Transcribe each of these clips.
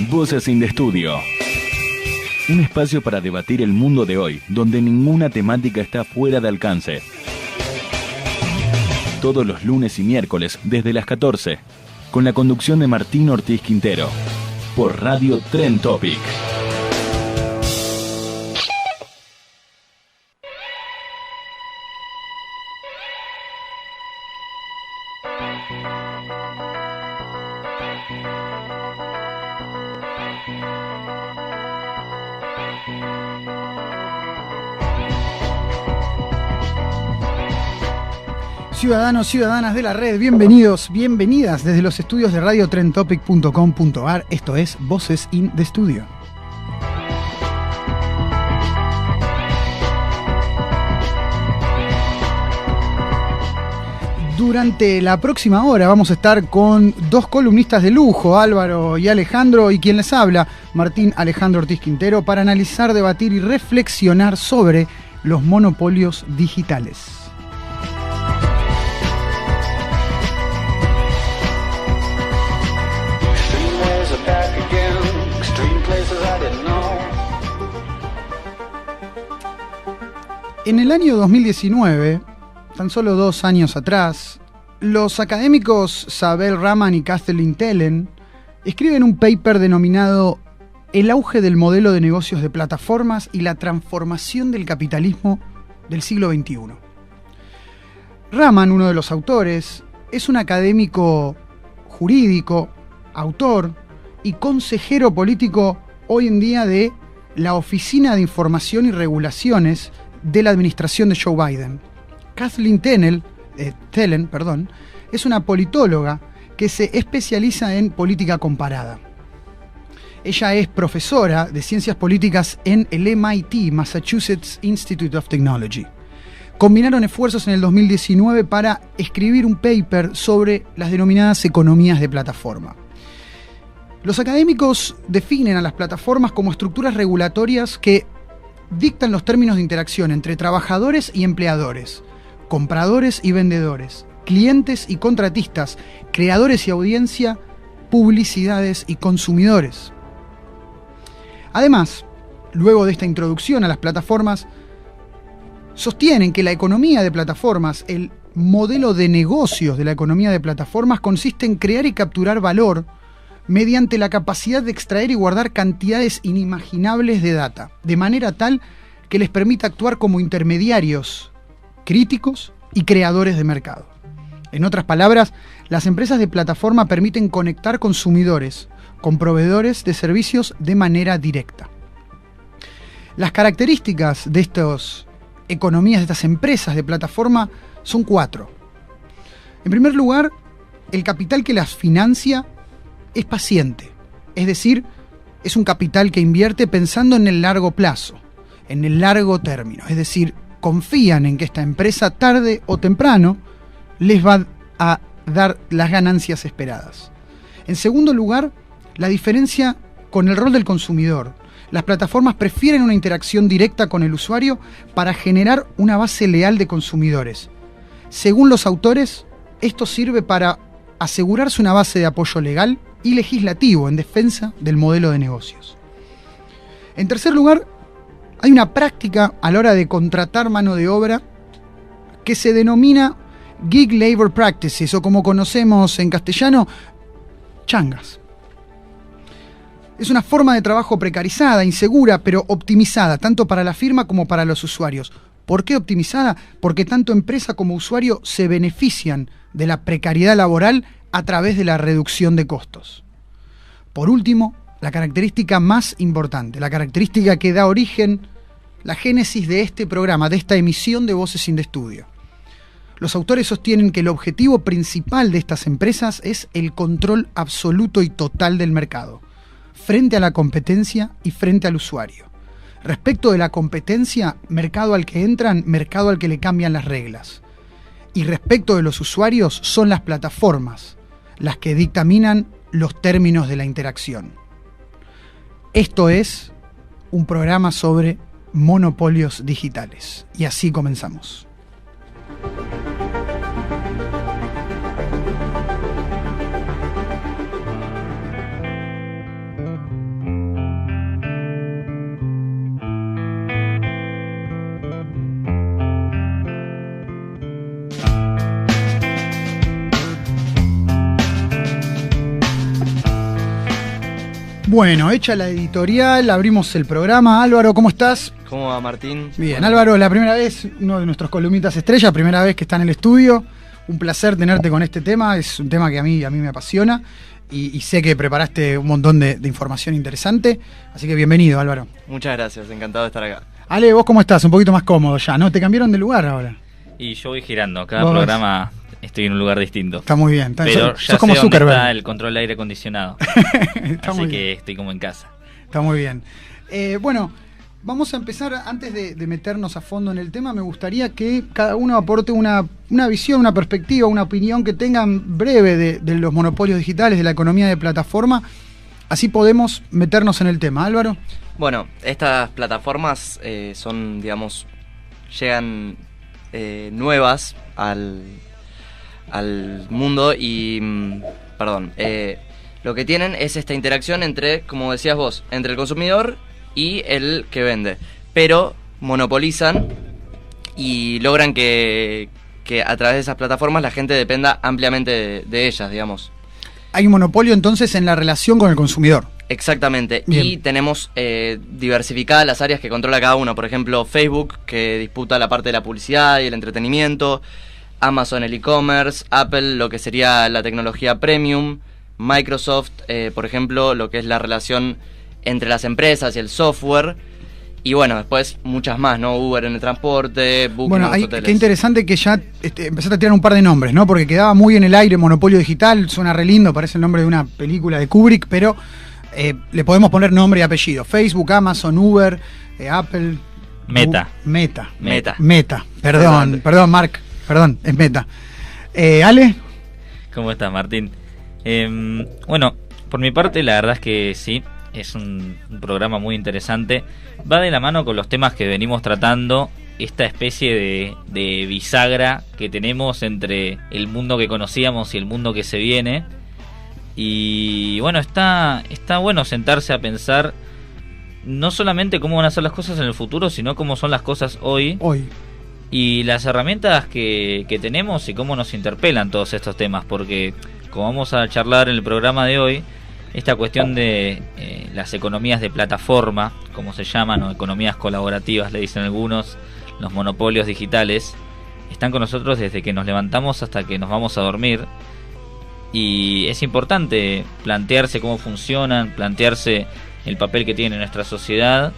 Voces in the Studio. Un espacio para debatir el mundo de hoy, donde ninguna temática está fuera de alcance. Todos los lunes y miércoles desde las 14, con la conducción de Martín Ortiz Quintero, por Radio Trend Topic. Ciudadanos, ciudadanas de la red, bienvenidos, bienvenidas desde los estudios de radiotrendtopic.com.ar. Esto es Voces in the Studio. Durante la próxima hora vamos a estar con dos columnistas de lujo, Álvaro y Alejandro, y quien les habla, Martín Alejandro Ortiz Quintero, para analizar, debatir y reflexionar sobre los monopolios digitales. En el año 2019, tan solo 2 años atrás, los académicos Sabel Rahman y Kathleen Telen escriben un paper denominado El auge del modelo de negocios de plataformas y la transformación del capitalismo del siglo XXI. Rahman, uno de los autores, es un académico jurídico, autor y consejero político hoy en día de la Oficina de Información y Regulaciones de la administración de Joe Biden. Kathleen Telen, es una politóloga que se especializa en política comparada. Ella es profesora de ciencias políticas en el MIT, Massachusetts Institute of Technology. Combinaron esfuerzos en el 2019 para escribir un paper sobre las denominadas economías de plataforma. Los académicos definen a las plataformas como estructuras regulatorias que dictan los términos de interacción entre trabajadores y empleadores, compradores y vendedores, clientes y contratistas, creadores y audiencia, publicidades y consumidores. Además, luego de esta introducción a las plataformas, sostienen que la economía de plataformas, el modelo de negocios de la economía de plataformas, consiste en crear y capturar valor mediante la capacidad de extraer y guardar cantidades inimaginables de data, de manera tal que les permita actuar como intermediarios críticos y creadores de mercado. En otras palabras, las empresas de plataforma permiten conectar consumidores con proveedores de servicios de manera directa. Las características de estas economías, de estas empresas de plataforma, son 4. En primer lugar, el capital que las financia es paciente, es decir, es un capital que invierte pensando en el largo plazo, en el largo término, es decir, confían en que esta empresa tarde o temprano les va a dar las ganancias esperadas. En segundo lugar, la diferencia con el rol del consumidor. Las plataformas prefieren una interacción directa con el usuario para generar una base leal de consumidores. Según los autores, esto sirve para asegurarse una base de apoyo legal y legislativo en defensa del modelo de negocios. En tercer lugar, hay una práctica a la hora de contratar mano de obra que se denomina gig labor practices, o como conocemos en castellano, changas. Es una forma de trabajo precarizada, insegura, pero optimizada, tanto para la firma como para los usuarios. ¿Por qué optimizada? Porque tanto empresa como usuario se benefician de la precariedad laboral a través de la reducción de costos. Por último, la característica más importante, la característica que da origen, la génesis de este programa, de esta emisión de Voces in the Studio. Los autores sostienen que el objetivo principal de estas empresas es el control absoluto y total del mercado, frente a la competencia y frente al usuario. Respecto de la competencia, mercado al que entran, mercado al que le cambian las reglas. Y respecto de los usuarios, son las plataformas las que dictaminan los términos de la interacción. Esto es un programa sobre monopolios digitales. Y así comenzamos. Bueno, hecha la editorial, abrimos el programa. Álvaro, ¿cómo estás? ¿Cómo va, Martín? Bien, Álvaro, la primera vez, uno de nuestros columnitas estrella, primera vez que está en el estudio. Un placer tenerte con este tema, es un tema que a mí me apasiona y sé que preparaste un montón de información interesante, así que bienvenido, Álvaro. Muchas gracias, encantado de estar acá. Ale, ¿vos cómo estás? Un poquito más cómodo ya, ¿no? ¿Te cambiaron de lugar ahora? Y yo voy girando, cada programa estoy en un lugar distinto. Está muy bien. Pero ya sos como sé dónde Zuckerberg. está el control de aire acondicionado. Así que estoy como en casa. Está muy bien. Bueno, vamos a empezar. Antes de meternos a fondo en el tema, me gustaría que cada uno aporte una visión, una perspectiva, una opinión que tengan breve de los monopolios digitales, de la economía de plataforma. Así podemos meternos en el tema. Álvaro. Bueno, estas plataformas son, digamos, llegan nuevas al mundo y, lo que tienen es esta interacción entre, como decías vos, entre el consumidor y el que vende, pero monopolizan y logran que a través de esas plataformas la gente dependa ampliamente de ellas, digamos. Hay un monopolio entonces en la relación con el consumidor. Exactamente. Bien. Y tenemos diversificadas las áreas que controla cada uno. Por ejemplo, Facebook, que disputa la parte de la publicidad y el entretenimiento, Amazon el e-commerce, Apple lo que sería la tecnología premium, Microsoft, por ejemplo, lo que es la relación entre las empresas y el software, y bueno, después muchas más, ¿no? Uber en el transporte, Booking bueno, en los hoteles. Qué interesante que ya empezaste a tirar un par de nombres, ¿no? Porque quedaba muy en el aire Monopolio Digital, suena re lindo, parece el nombre de una película de Kubrick, pero le podemos poner nombre y apellido. Facebook, Amazon, Uber, Apple... Meta. Perdón, Mark. Perdón, es Meta. ¿Ale? ¿Cómo estás, Martín? Bueno, por mi parte, la verdad es que sí, es un programa muy interesante. Va de la mano con los temas que venimos tratando, esta especie de bisagra que tenemos entre el mundo que conocíamos y el mundo que se viene. Y bueno, está bueno sentarse a pensar no solamente cómo van a ser las cosas en el futuro, sino cómo son las cosas hoy. Y las herramientas que tenemos y cómo nos interpelan todos estos temas, porque como vamos a charlar en el programa de hoy, esta cuestión de las economías de plataforma, como se llaman, o economías colaborativas, le dicen algunos, los monopolios digitales, están con nosotros desde que nos levantamos hasta que nos vamos a dormir, y es importante plantearse cómo funcionan, plantearse el papel que tiene nuestra sociedad,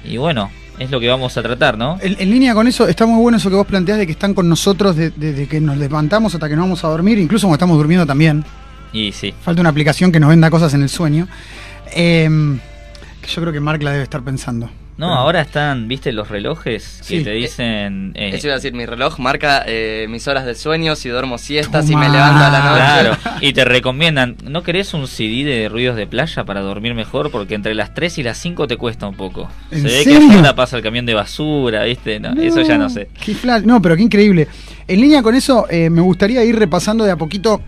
y bueno, es lo que vamos a tratar, ¿no? En línea con eso, está muy bueno eso que vos planteás de que están con nosotros desde que nos levantamos hasta que nos vamos a dormir, incluso cuando estamos durmiendo también. Y sí. Falta una aplicación que nos venda cosas en el sueño. Que yo creo que Mark la debe estar pensando. No, ahora están, ¿viste los relojes que te dicen? Eso iba a decir, mi reloj marca mis horas de sueño, si duermo siestas, si me levanto a la noche. Claro, y te recomiendan, ¿no querés un CD de ruidos de playa para dormir mejor? Porque entre las 3 y las 5 te cuesta un poco. Se ve serio? que afuera pasa el camión de basura, ¿viste? No, eso ya no sé. No, pero qué increíble. En línea con eso, me gustaría ir repasando de a poquito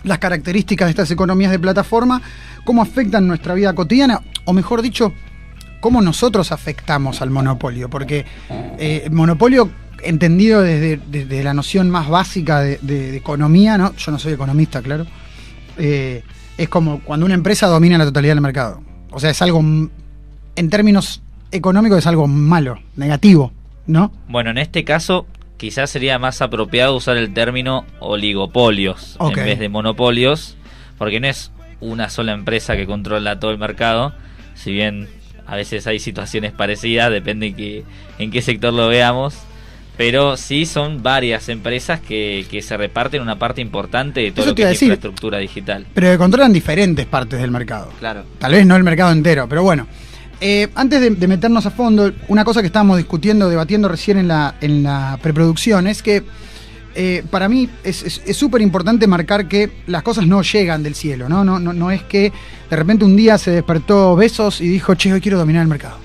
las características de estas economías de plataforma, cómo afectan nuestra vida cotidiana, o mejor dicho, cómo nosotros afectamos al monopolio, porque el monopolio, entendido desde la noción más básica de economía, ¿no? Yo no soy economista, claro, es como cuando una empresa domina la totalidad del mercado. O sea, es algo, en términos económicos, es algo malo, negativo, ¿no? Bueno, en este caso, quizás sería más apropiado usar el término oligopolios en vez de monopolios, porque no es una sola empresa que controla todo el mercado, si bien a veces hay situaciones parecidas, depende en qué sector lo veamos, pero sí son varias empresas que se reparten una parte importante de todo lo que es infraestructura digital. Pero que controlan diferentes partes del mercado. Claro. Tal vez no el mercado entero, pero bueno. Antes de meternos a fondo, una cosa que estábamos debatiendo recién en la preproducción es que para mí es súper importante marcar que las cosas no llegan del cielo, ¿no? No es que de repente un día se despertó Bezos y dijo, che, hoy quiero dominar el mercado.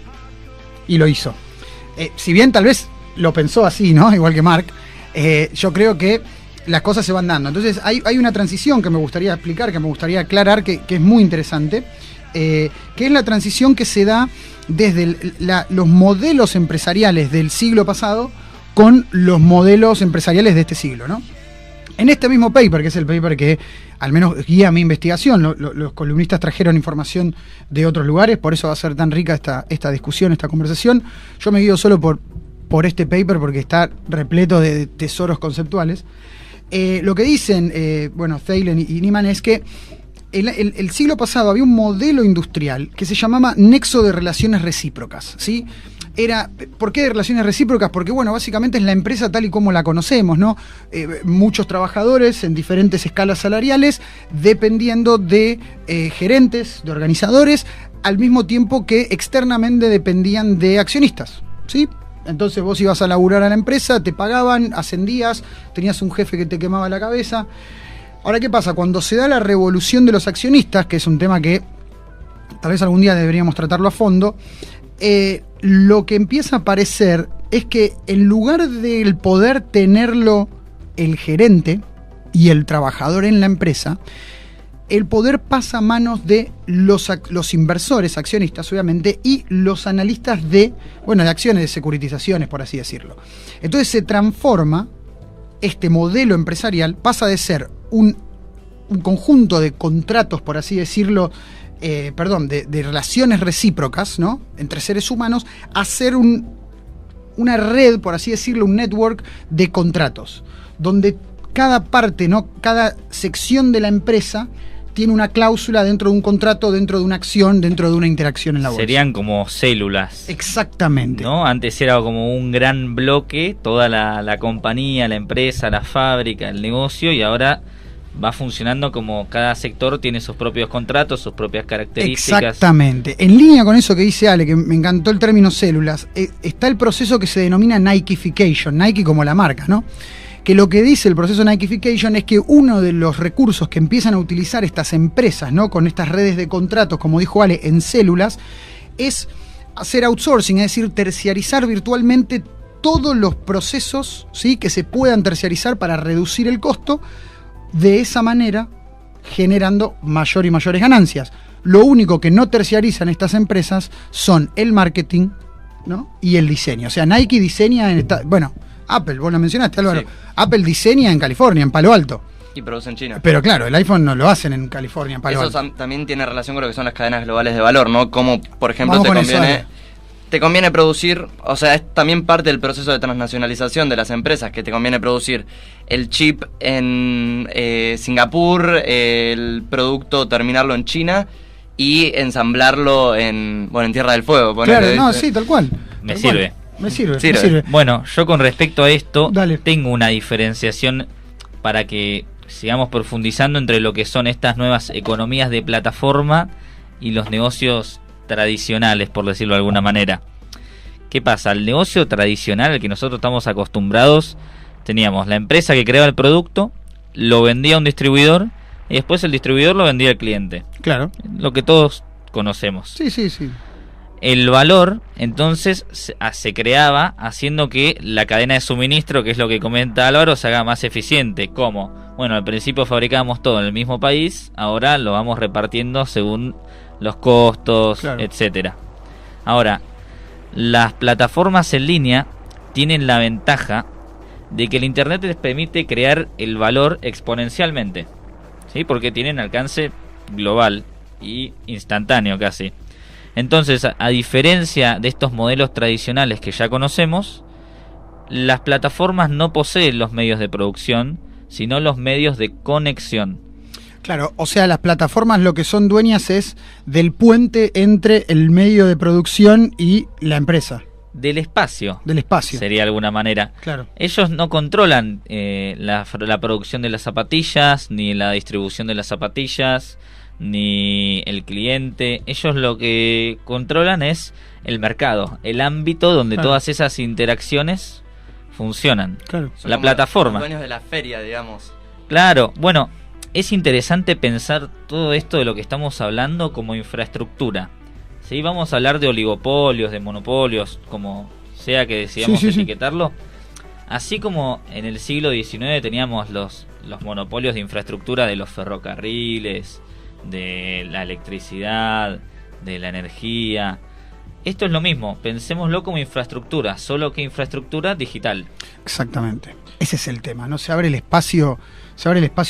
Y lo hizo. Si bien tal vez lo pensó así, ¿no? Igual que Mark, yo creo que las cosas se van dando. Entonces hay una transición que me gustaría explicar, que me gustaría aclarar, que es muy interesante, que es la transición que se da desde los modelos empresariales del siglo pasado con los modelos empresariales de este siglo, ¿no? En este mismo paper, que es el paper que al menos guía mi investigación, los columnistas trajeron información de otros lugares, por eso va a ser tan rica esta discusión, esta conversación. Yo me guío solo por este paper porque está repleto de tesoros conceptuales. Lo que dicen, Thelen y Niemann es que el siglo pasado había un modelo industrial que se llamaba nexo de relaciones recíprocas, ¿sí? ¿Por qué de relaciones recíprocas? Porque, básicamente es la empresa tal y como la conocemos, ¿no? Muchos trabajadores en diferentes escalas salariales, dependiendo de gerentes, de organizadores, al mismo tiempo que externamente dependían de accionistas, ¿sí? Entonces vos ibas a laburar a la empresa, te pagaban, ascendías, tenías un jefe que te quemaba la cabeza. Ahora, ¿qué pasa? Cuando se da la revolución de los accionistas, que es un tema que tal vez algún día deberíamos tratarlo a fondo, lo que empieza a aparecer es que en lugar del poder tenerlo el gerente y el trabajador en la empresa, el poder pasa a manos de los inversores, accionistas obviamente, y los analistas de acciones, de securitizaciones, por así decirlo. Entonces se transforma este modelo empresarial, pasa de ser un conjunto de contratos, por así decirlo, de relaciones recíprocas, ¿no?, entre seres humanos, a ser una red, por así decirlo, un network de contratos, donde cada parte, ¿no?, cada sección de la empresa tiene una cláusula dentro de un contrato, dentro de una acción, dentro de una interacción en la bolsa. Serían como células. Exactamente. ¿No? Antes era como un gran bloque, toda la compañía, la empresa, la fábrica, el negocio, y ahora va funcionando como cada sector tiene sus propios contratos, sus propias características. Exactamente. En línea con eso que dice Ale, que me encantó el término células, está el proceso que se denomina Nikefication, Nike como la marca, ¿no? Que lo que dice el proceso Nikefication es que uno de los recursos que empiezan a utilizar estas empresas, ¿no?, con estas redes de contratos, como dijo Ale, en células, es hacer outsourcing, es decir, terciarizar virtualmente todos los procesos, ¿sí?, que se puedan terciarizar para reducir el costo, de esa manera generando mayor y mayores ganancias. Lo único que no terciarizan estas empresas son el marketing, ¿no?, y el diseño. O sea, Nike diseña Apple, vos lo mencionaste, Álvaro. Sí. Apple diseña en California, en Palo Alto. Y produce en China. Pero claro, el iPhone no lo hacen en California, en Palo Alto. Eso también tiene relación con lo que son las cadenas globales de valor, ¿no? Como, por ejemplo, te conviene producir, o sea, es también parte del proceso de transnacionalización de las empresas, que te conviene producir el chip en Singapur, el producto terminarlo en China y ensamblarlo en Tierra del Fuego. Claro, sí, tal cual. Me sirve. Me sirve. Bueno, yo con respecto a esto Dale. tengo una diferenciación para que sigamos profundizando entre lo que son estas nuevas economías de plataforma y los negocios tradicionales, por decirlo de alguna manera. ¿Qué pasa? El negocio tradicional al que nosotros estamos acostumbrados, teníamos la empresa que creaba el producto, lo vendía a un distribuidor y después el distribuidor lo vendía al cliente. Claro. Lo que todos conocemos. Sí. El valor, entonces, se creaba haciendo que la cadena de suministro, que es lo que comenta Álvaro, se haga más eficiente. ¿Cómo? Bueno, al principio fabricábamos todo en el mismo país, ahora lo vamos repartiendo según los costos, claro, etcétera. Ahora, las plataformas en línea tienen la ventaja de que el Internet les permite crear el valor exponencialmente, ¿sí? Porque tienen alcance global y instantáneo casi. Entonces, a diferencia de estos modelos tradicionales que ya conocemos, las plataformas no poseen los medios de producción, sino los medios de conexión. Claro, o sea, las plataformas lo que son dueñas es del puente entre el medio de producción y la empresa. Del espacio. Sería de alguna manera. Claro. Ellos no controlan la producción de las zapatillas, ni la distribución de las zapatillas, ni el cliente. Ellos lo que controlan es el mercado, el ámbito donde todas esas interacciones funcionan. Claro. Son la como plataforma. Los dueños de la feria, digamos. Claro, bueno, es interesante pensar todo esto de lo que estamos hablando como infraestructura. ¿Sí? Vamos a hablar de oligopolios, de monopolios, como sea que decidamos etiquetarlo. Así como en el siglo XIX teníamos los monopolios de infraestructura de los ferrocarriles, de la electricidad, de la energía. esto es lo mismo, pensémoslo como infraestructura, solo que infraestructura digital. Exactamente. Ese es el tema, ¿no? Se abre el espacio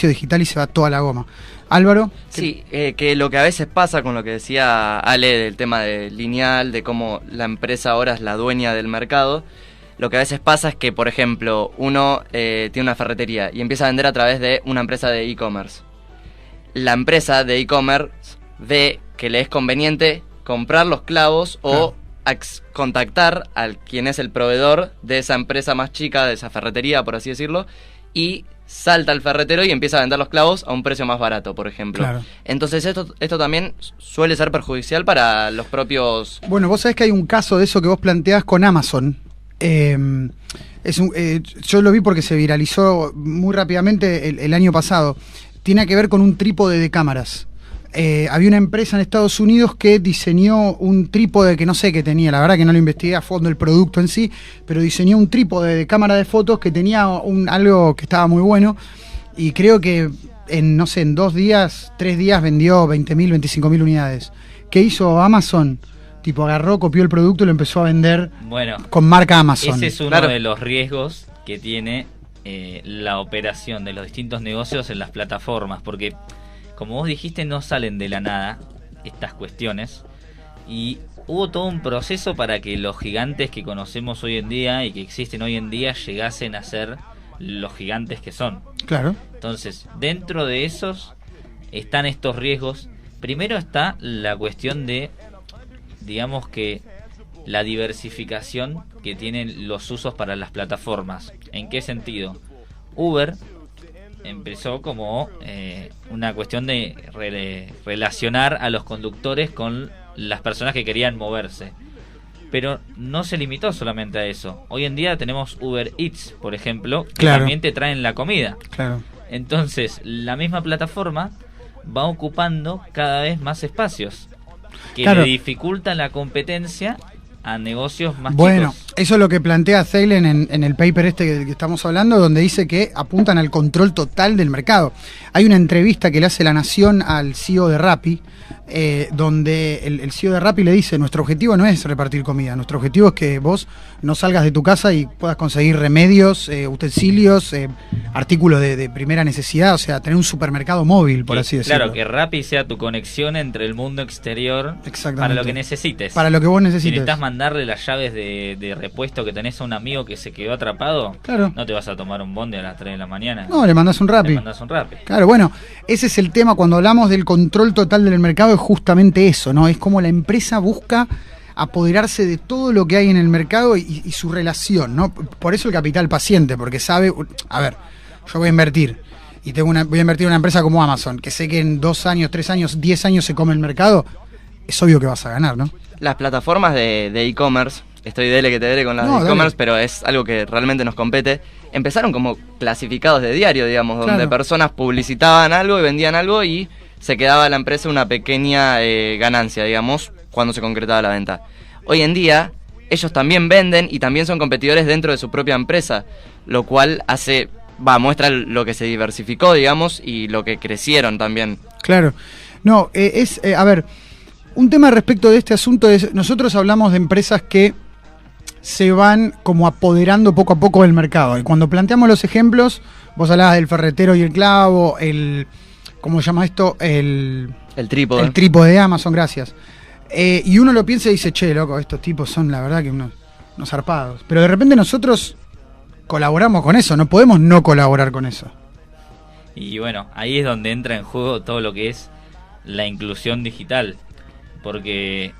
digital y se va toda la goma. Álvaro. Sí, que lo que a veces pasa con lo que decía Ale del tema de lineal, de cómo la empresa ahora es la dueña del mercado, lo que a veces pasa es que, por ejemplo, uno tiene una ferretería y empieza a vender a través de una empresa de e-commerce. La empresa de e-commerce ve que le es conveniente comprar los clavos o contactar al quien es el proveedor de esa empresa más chica, de esa ferretería, por así decirlo, y salta al ferretero y empieza a vender los clavos a un precio más barato, por ejemplo. Claro. Entonces esto también suele ser perjudicial para los propios... Bueno, vos sabés que hay un caso de eso que vos planteás con Amazon. Yo lo vi porque se viralizó muy rápidamente el año pasado. Tiene que ver con un trípode de cámaras. Había una empresa en Estados Unidos que diseñó un trípode que no sé qué tenía, la verdad que no lo investigué a fondo el producto en sí, pero diseñó un trípode de cámara de fotos que tenía algo que estaba muy bueno, y creo que en 2 días, 3 días vendió 20.000, 25.000 unidades. ¿Qué hizo Amazon? Tipo agarró, copió el producto y lo empezó a vender con marca Amazon. Ese es uno de los riesgos que tiene la operación de los distintos negocios en las plataformas, porque como vos dijiste, no salen de la nada estas cuestiones, y hubo todo un proceso para que los gigantes que conocemos hoy en día y que existen hoy en día llegasen a ser los gigantes que son. Claro. Entonces, dentro de esos están estos riesgos. Primero está la cuestión de, digamos que, la diversificación que tienen los usos para las plataformas. ¿En qué sentido? Uber empezó como una cuestión de relacionar a los conductores con las personas que querían moverse, pero no se limitó solamente a eso. Hoy en día tenemos Uber Eats, por ejemplo, que también te traen la comida. Claro. Entonces la misma plataforma va ocupando cada vez más espacios que le dificultan la competencia a negocios más bueno, chicos. Eso es lo que plantea Thelen en el paper que estamos hablando, donde dice que apuntan al control total del mercado. Hay una entrevista que le hace La Nación al CEO de Rappi, donde el CEO de Rappi le dice: nuestro objetivo no es repartir comida, nuestro objetivo es que vos no salgas de tu casa y puedas conseguir remedios, utensilios, artículos de primera necesidad, o sea, tener un supermercado móvil, por así decirlo. Claro, que Rappi sea tu conexión entre el mundo exterior para lo que necesites. Para lo que vos necesites. Si necesitas mandarle las llaves de repuesto que tenés a un amigo que se quedó atrapado, no te vas a tomar un bondi a las 3 de la mañana. No, le mandás un Rappi. Claro, bueno, ese es el tema cuando hablamos del control total del mercado, es justamente eso, ¿no? Es como la empresa busca apoderarse de todo lo que hay en el mercado y su relación, ¿no? Por eso el capital paciente, porque sabe, a ver, yo voy a invertir y voy a invertir en una empresa como Amazon, que sé que en 2 años, 3 años, 10 años se come el mercado, es obvio que vas a ganar, ¿no? Las plataformas de e-commerce, estoy dele que te dele con las de e-commerce, pero es algo que realmente nos compete, empezaron como clasificados de diario, digamos, donde personas publicitaban algo y vendían algo y se quedaba la empresa una pequeña ganancia, digamos, cuando se concretaba la venta. Hoy en día, ellos también venden y también son competidores dentro de su propia empresa, lo cual muestra lo que se diversificó, digamos, y lo que crecieron también. Claro. No, a ver, un tema respecto de este asunto es, nosotros hablamos de empresas que se van como apoderando poco a poco del mercado. Y cuando planteamos los ejemplos, vos hablabas del ferretero y el clavo, ¿cómo se llama esto? El trípode. El trípode de Amazon, gracias. Y uno lo piensa y dice, che, loco, estos tipos son la verdad que unos zarpados. Pero de repente nosotros colaboramos con eso, no podemos no colaborar con eso. Y bueno, ahí es donde entra en juego todo lo que es la inclusión digital. Porque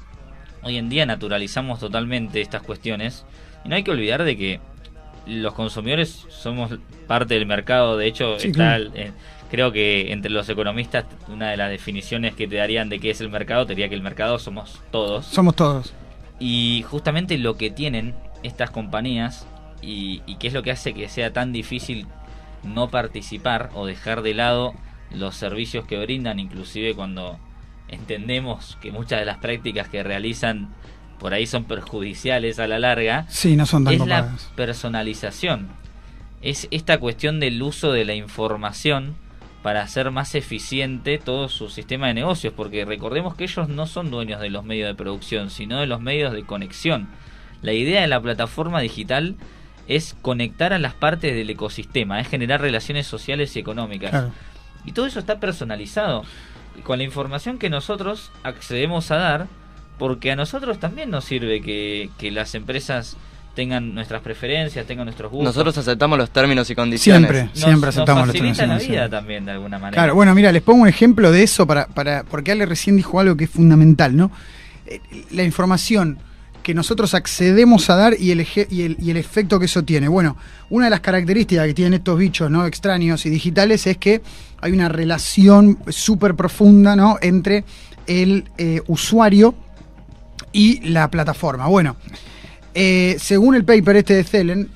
hoy en día naturalizamos totalmente estas cuestiones y no hay que olvidar de que los consumidores somos parte del mercado. De hecho, creo que entre los economistas una de las definiciones que te darían de qué es el mercado, te diría que el mercado somos todos. Somos todos. Y justamente lo que tienen estas compañías y qué es lo que hace que sea tan difícil no participar o dejar de lado los servicios que brindan, inclusive cuando entendemos que muchas de las prácticas que realizan por ahí son perjudiciales a la larga. Sí, no son tan es copadas. La personalización. Es esta cuestión del uso de la información para hacer más eficiente todo su sistema de negocios, porque recordemos que ellos no son dueños de los medios de producción, sino de los medios de conexión. La idea de la plataforma digital es conectar a las partes del ecosistema, es generar relaciones sociales y económicas. Claro. Y todo eso está personalizado, con la información que nosotros accedemos a dar, porque a nosotros también nos sirve que las empresas tengan nuestras preferencias, tengan nuestros gustos. Nosotros aceptamos los términos y condiciones. Siempre aceptamos los términos y condiciones. Nos facilita la vida condiciones. también, de alguna manera. Claro, bueno, mira, les pongo un ejemplo de eso porque Ale recién dijo algo que es fundamental, ¿no? La información que nosotros accedemos a dar y el efecto que eso tiene. Bueno, una de las características que tienen estos bichos, ¿no?, extraños y digitales, es que hay una relación súper profunda, ¿no?, entre el usuario y la plataforma. Bueno, según el paper este de Thelen,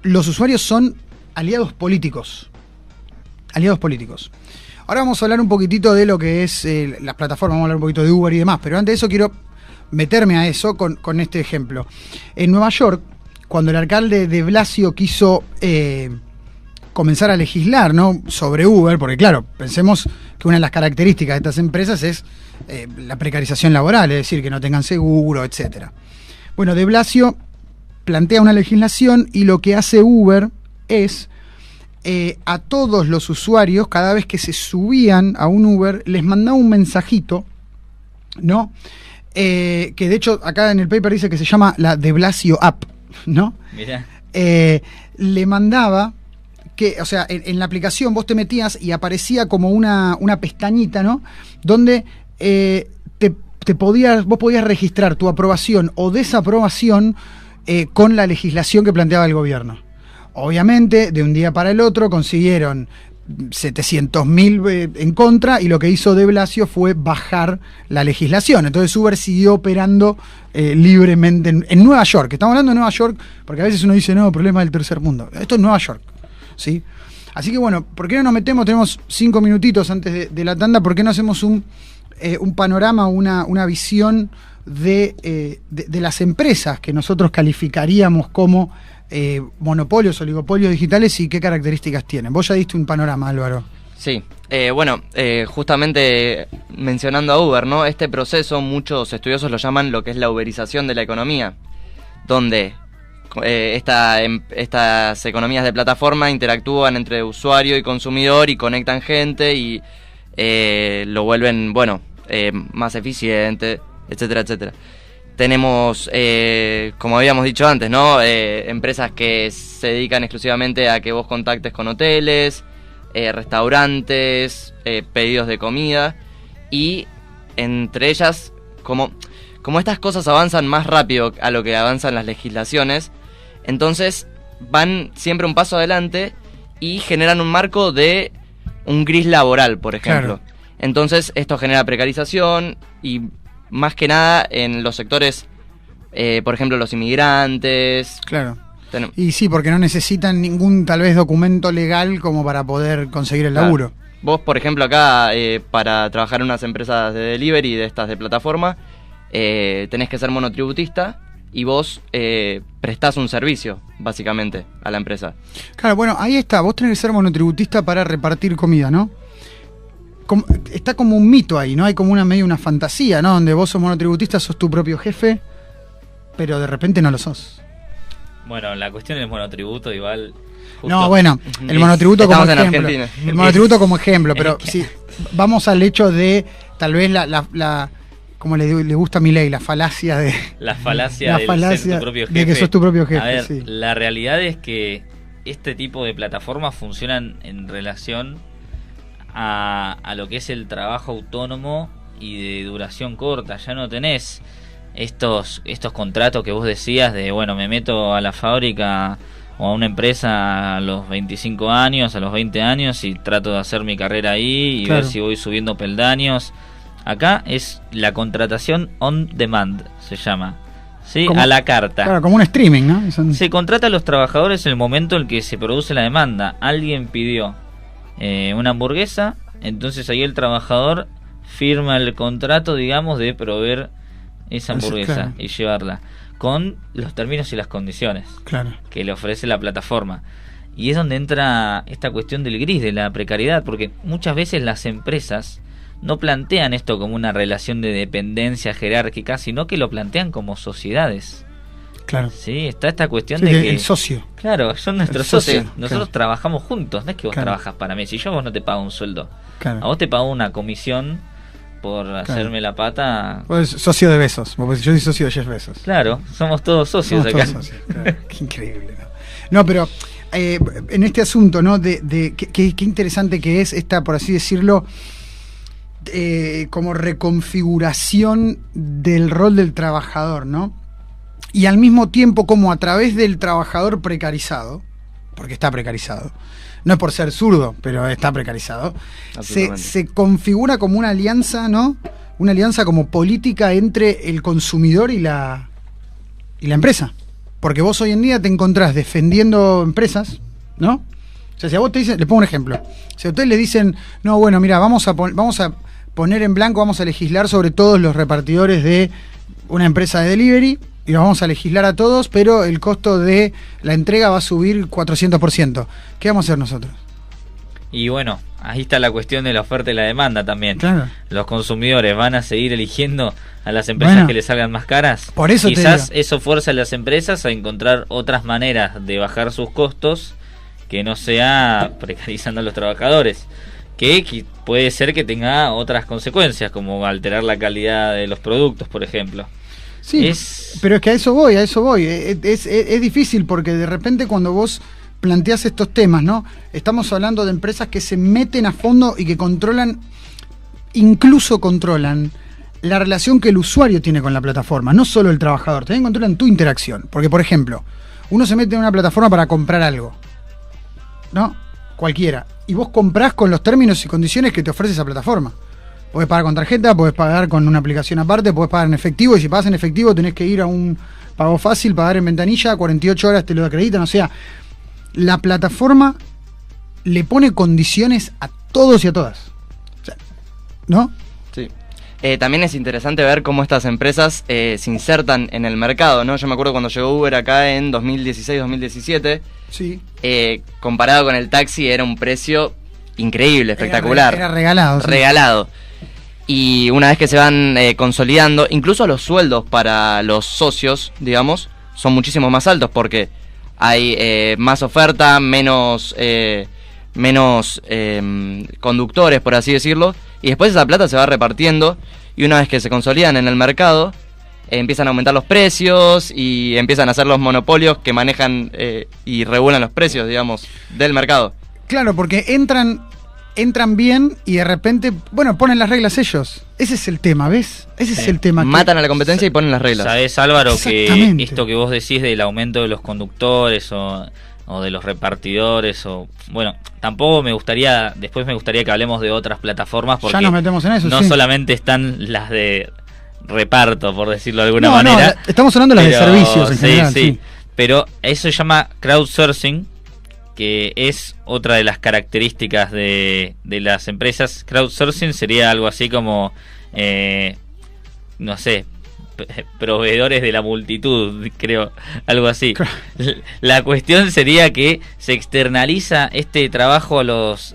los usuarios son aliados políticos. Aliados políticos. Ahora vamos a hablar un poquitito de lo que es las plataformas, vamos a hablar un poquito de Uber y demás, pero antes de eso quiero meterme a eso con este ejemplo. En Nueva York, cuando el alcalde de Blasio quiso comenzar a legislar, ¿no?, sobre Uber, porque claro, pensemos que una de las características de estas empresas es la precarización laboral, es decir, que no tengan seguro, etcétera. Bueno, de Blasio plantea una legislación y lo que hace Uber es a todos los usuarios, cada vez que se subían a un Uber, les mandaba un mensajito, ¿no?, que de hecho acá en el paper dice que se llama la de Blasio App, ¿no? Mirá. Le mandaba que, o sea, en la aplicación vos te metías y aparecía como una pestañita, ¿no?, donde vos podías registrar tu aprobación o desaprobación con la legislación que planteaba el gobierno. Obviamente, de un día para el otro consiguieron 700.000 en contra, y lo que hizo de Blasio fue bajar la legislación. Entonces Uber siguió operando libremente en Nueva York. Estamos hablando de Nueva York porque a veces uno dice, no, problema del tercer mundo. Esto es Nueva York, ¿sí? Así que bueno, ¿por qué no nos metemos? Tenemos 5 minutitos antes de la tanda. ¿Por qué no hacemos un panorama, una visión de las empresas que nosotros calificaríamos como monopolios, oligopolios digitales, y qué características tienen? Vos ya diste un panorama, Álvaro. Sí, bueno, justamente mencionando a Uber, ¿no? Este proceso muchos estudiosos lo llaman lo que es la uberización de la economía, donde estas economías de plataforma interactúan entre usuario y consumidor y conectan gente y lo vuelven, bueno, más eficiente, etcétera, etcétera. Tenemos, como habíamos dicho antes, ¿no?, empresas que se dedican exclusivamente a que vos contactes con hoteles, restaurantes, pedidos de comida, y entre ellas, como estas cosas avanzan más rápido a lo que avanzan las legislaciones, entonces van siempre un paso adelante y generan un marco de un gris laboral, por ejemplo. Claro. Entonces esto genera precarización y más que nada en los sectores, por ejemplo, los inmigrantes. Claro. Y sí, porque no necesitan ningún, tal vez, documento legal como para poder conseguir el laburo. Claro. Vos, por ejemplo, acá, para trabajar en unas empresas de delivery, de estas de plataforma, tenés que ser monotributista y vos prestás un servicio, básicamente, a la empresa. Claro, bueno, ahí está. Vos tenés que ser monotributista para repartir comida, ¿no? Está como un mito ahí, ¿no? Hay como una fantasía, ¿no? Donde vos sos monotributista, sos tu propio jefe, pero de repente no lo sos. Bueno, la cuestión del monotributo igual... No, bueno, el monotributo como ejemplo. El monotributo como ejemplo, pero si vamos al hecho de tal vez la como le gusta a Milei, la falacia de... La falacia de ser tu propio jefe. De que sos tu propio jefe, a ver, sí. La realidad es que este tipo de plataformas funcionan en relación a lo que es el trabajo autónomo y de duración corta. Ya no tenés estos contratos que vos decías de, bueno, me meto a la fábrica o a una empresa a los 25 años, a los 20 años y trato de hacer mi carrera ahí y claro, ver si voy subiendo peldaños. Acá es la contratación on demand, se llama, ¿sí? A la carta. Claro, como un streaming, ¿no? Se contrata a los trabajadores en el momento en que se produce la demanda. Alguien pidió una hamburguesa, entonces ahí el trabajador firma el contrato, digamos, de proveer esa hamburguesa, claro, y llevarla con los términos y las condiciones, claro, que le ofrece la plataforma. Y es donde entra esta cuestión del gris, de la precariedad, porque muchas veces las empresas no plantean esto como una relación de dependencia jerárquica, sino que lo plantean como sociedades. Claro. Sí, está esta cuestión Sí, de que... el socio. Claro, son nuestros El socio, socios. Nosotros claro. trabajamos juntos, no es que vos Claro. trabajas para mí. Si yo a vos no te pago un sueldo, Claro. a vos te pago una comisión por hacerme la pata. Vos sos socio de Bezos. Yo soy socio de Jeff Bezos. Claro, somos todos socios Somos acá. todos socios, claro. Qué increíble, ¿no? No, pero en este asunto, ¿no? De qué interesante que es esta, por así decirlo, como reconfiguración del rol del trabajador, ¿no? Y al mismo tiempo como a través del trabajador precarizado, porque está precarizado, no es por ser zurdo, pero está precarizado, se configura como una alianza, ¿no? Una alianza como política entre el consumidor y la empresa. Porque vos hoy en día te encontrás defendiendo empresas, ¿no? O sea, si a vos te dicen, le pongo un ejemplo, si a ustedes le dicen, no, bueno, mira, vamos a poner en blanco, vamos a legislar sobre todos los repartidores de una empresa de delivery, y los vamos a legislar a todos, pero el costo de la entrega va a subir 400%. ¿Qué vamos a hacer nosotros? Y bueno, ahí está la cuestión de la oferta y la demanda también. Claro. Los consumidores van a seguir eligiendo a las empresas que les salgan más caras. Por eso quizás eso fuerza a las empresas a encontrar otras maneras de bajar sus costos que no sea precarizando a los trabajadores, que puede ser que tenga otras consecuencias, como alterar la calidad de los productos, por ejemplo. Sí, pero es que a eso voy. Es difícil porque de repente cuando vos planteás estos temas, ¿no? Estamos hablando de empresas que se meten a fondo y que incluso controlan la relación que el usuario tiene con la plataforma, no solo el trabajador, también controlan tu interacción. Porque, por ejemplo, uno se mete en una plataforma para comprar algo, ¿no? Cualquiera. Y vos comprás con los términos y condiciones que te ofrece esa plataforma. Podés pagar con tarjeta, podés pagar con una aplicación aparte, podés pagar en efectivo, y si pagas en efectivo tenés que ir a un pago fácil, pagar en ventanilla, 48 horas te lo acreditan. O sea, la plataforma le pone condiciones a todos y a todas. O sea, ¿no? Sí. También es interesante ver cómo estas empresas se insertan en el mercado, ¿no? Yo me acuerdo cuando llegó Uber acá en 2016-2017. Sí. Comparado con el taxi era un precio increíble, espectacular. Era regalado. Sí. Regalado. Y una vez que se van consolidando, incluso los sueldos para los socios, digamos, son muchísimo más altos porque hay más oferta, menos conductores, por así decirlo, y después esa plata se va repartiendo, y una vez que se consolidan en el mercado, empiezan a aumentar los precios y empiezan a hacer los monopolios que manejan y regulan los precios, digamos, del mercado. Claro, porque entran bien y de repente, bueno, ponen las reglas ellos. Ese es el tema, ¿ves? Ese es el tema. Matan a la competencia y ponen las reglas. ¿Sabés, Álvaro, que esto que vos decís del aumento de los conductores o de los repartidores bueno, tampoco me gustaría que hablemos de otras plataformas porque ya nos metemos en eso, no sí. solamente están las de reparto, por decirlo de alguna manera. No, estamos hablando de las de servicios en general. Sí. Pero eso se llama crowdsourcing, que es otra de las características de las empresas. Crowdsourcing sería algo así como, no sé, proveedores de la multitud, creo, algo así. La cuestión sería que se externaliza este trabajo a los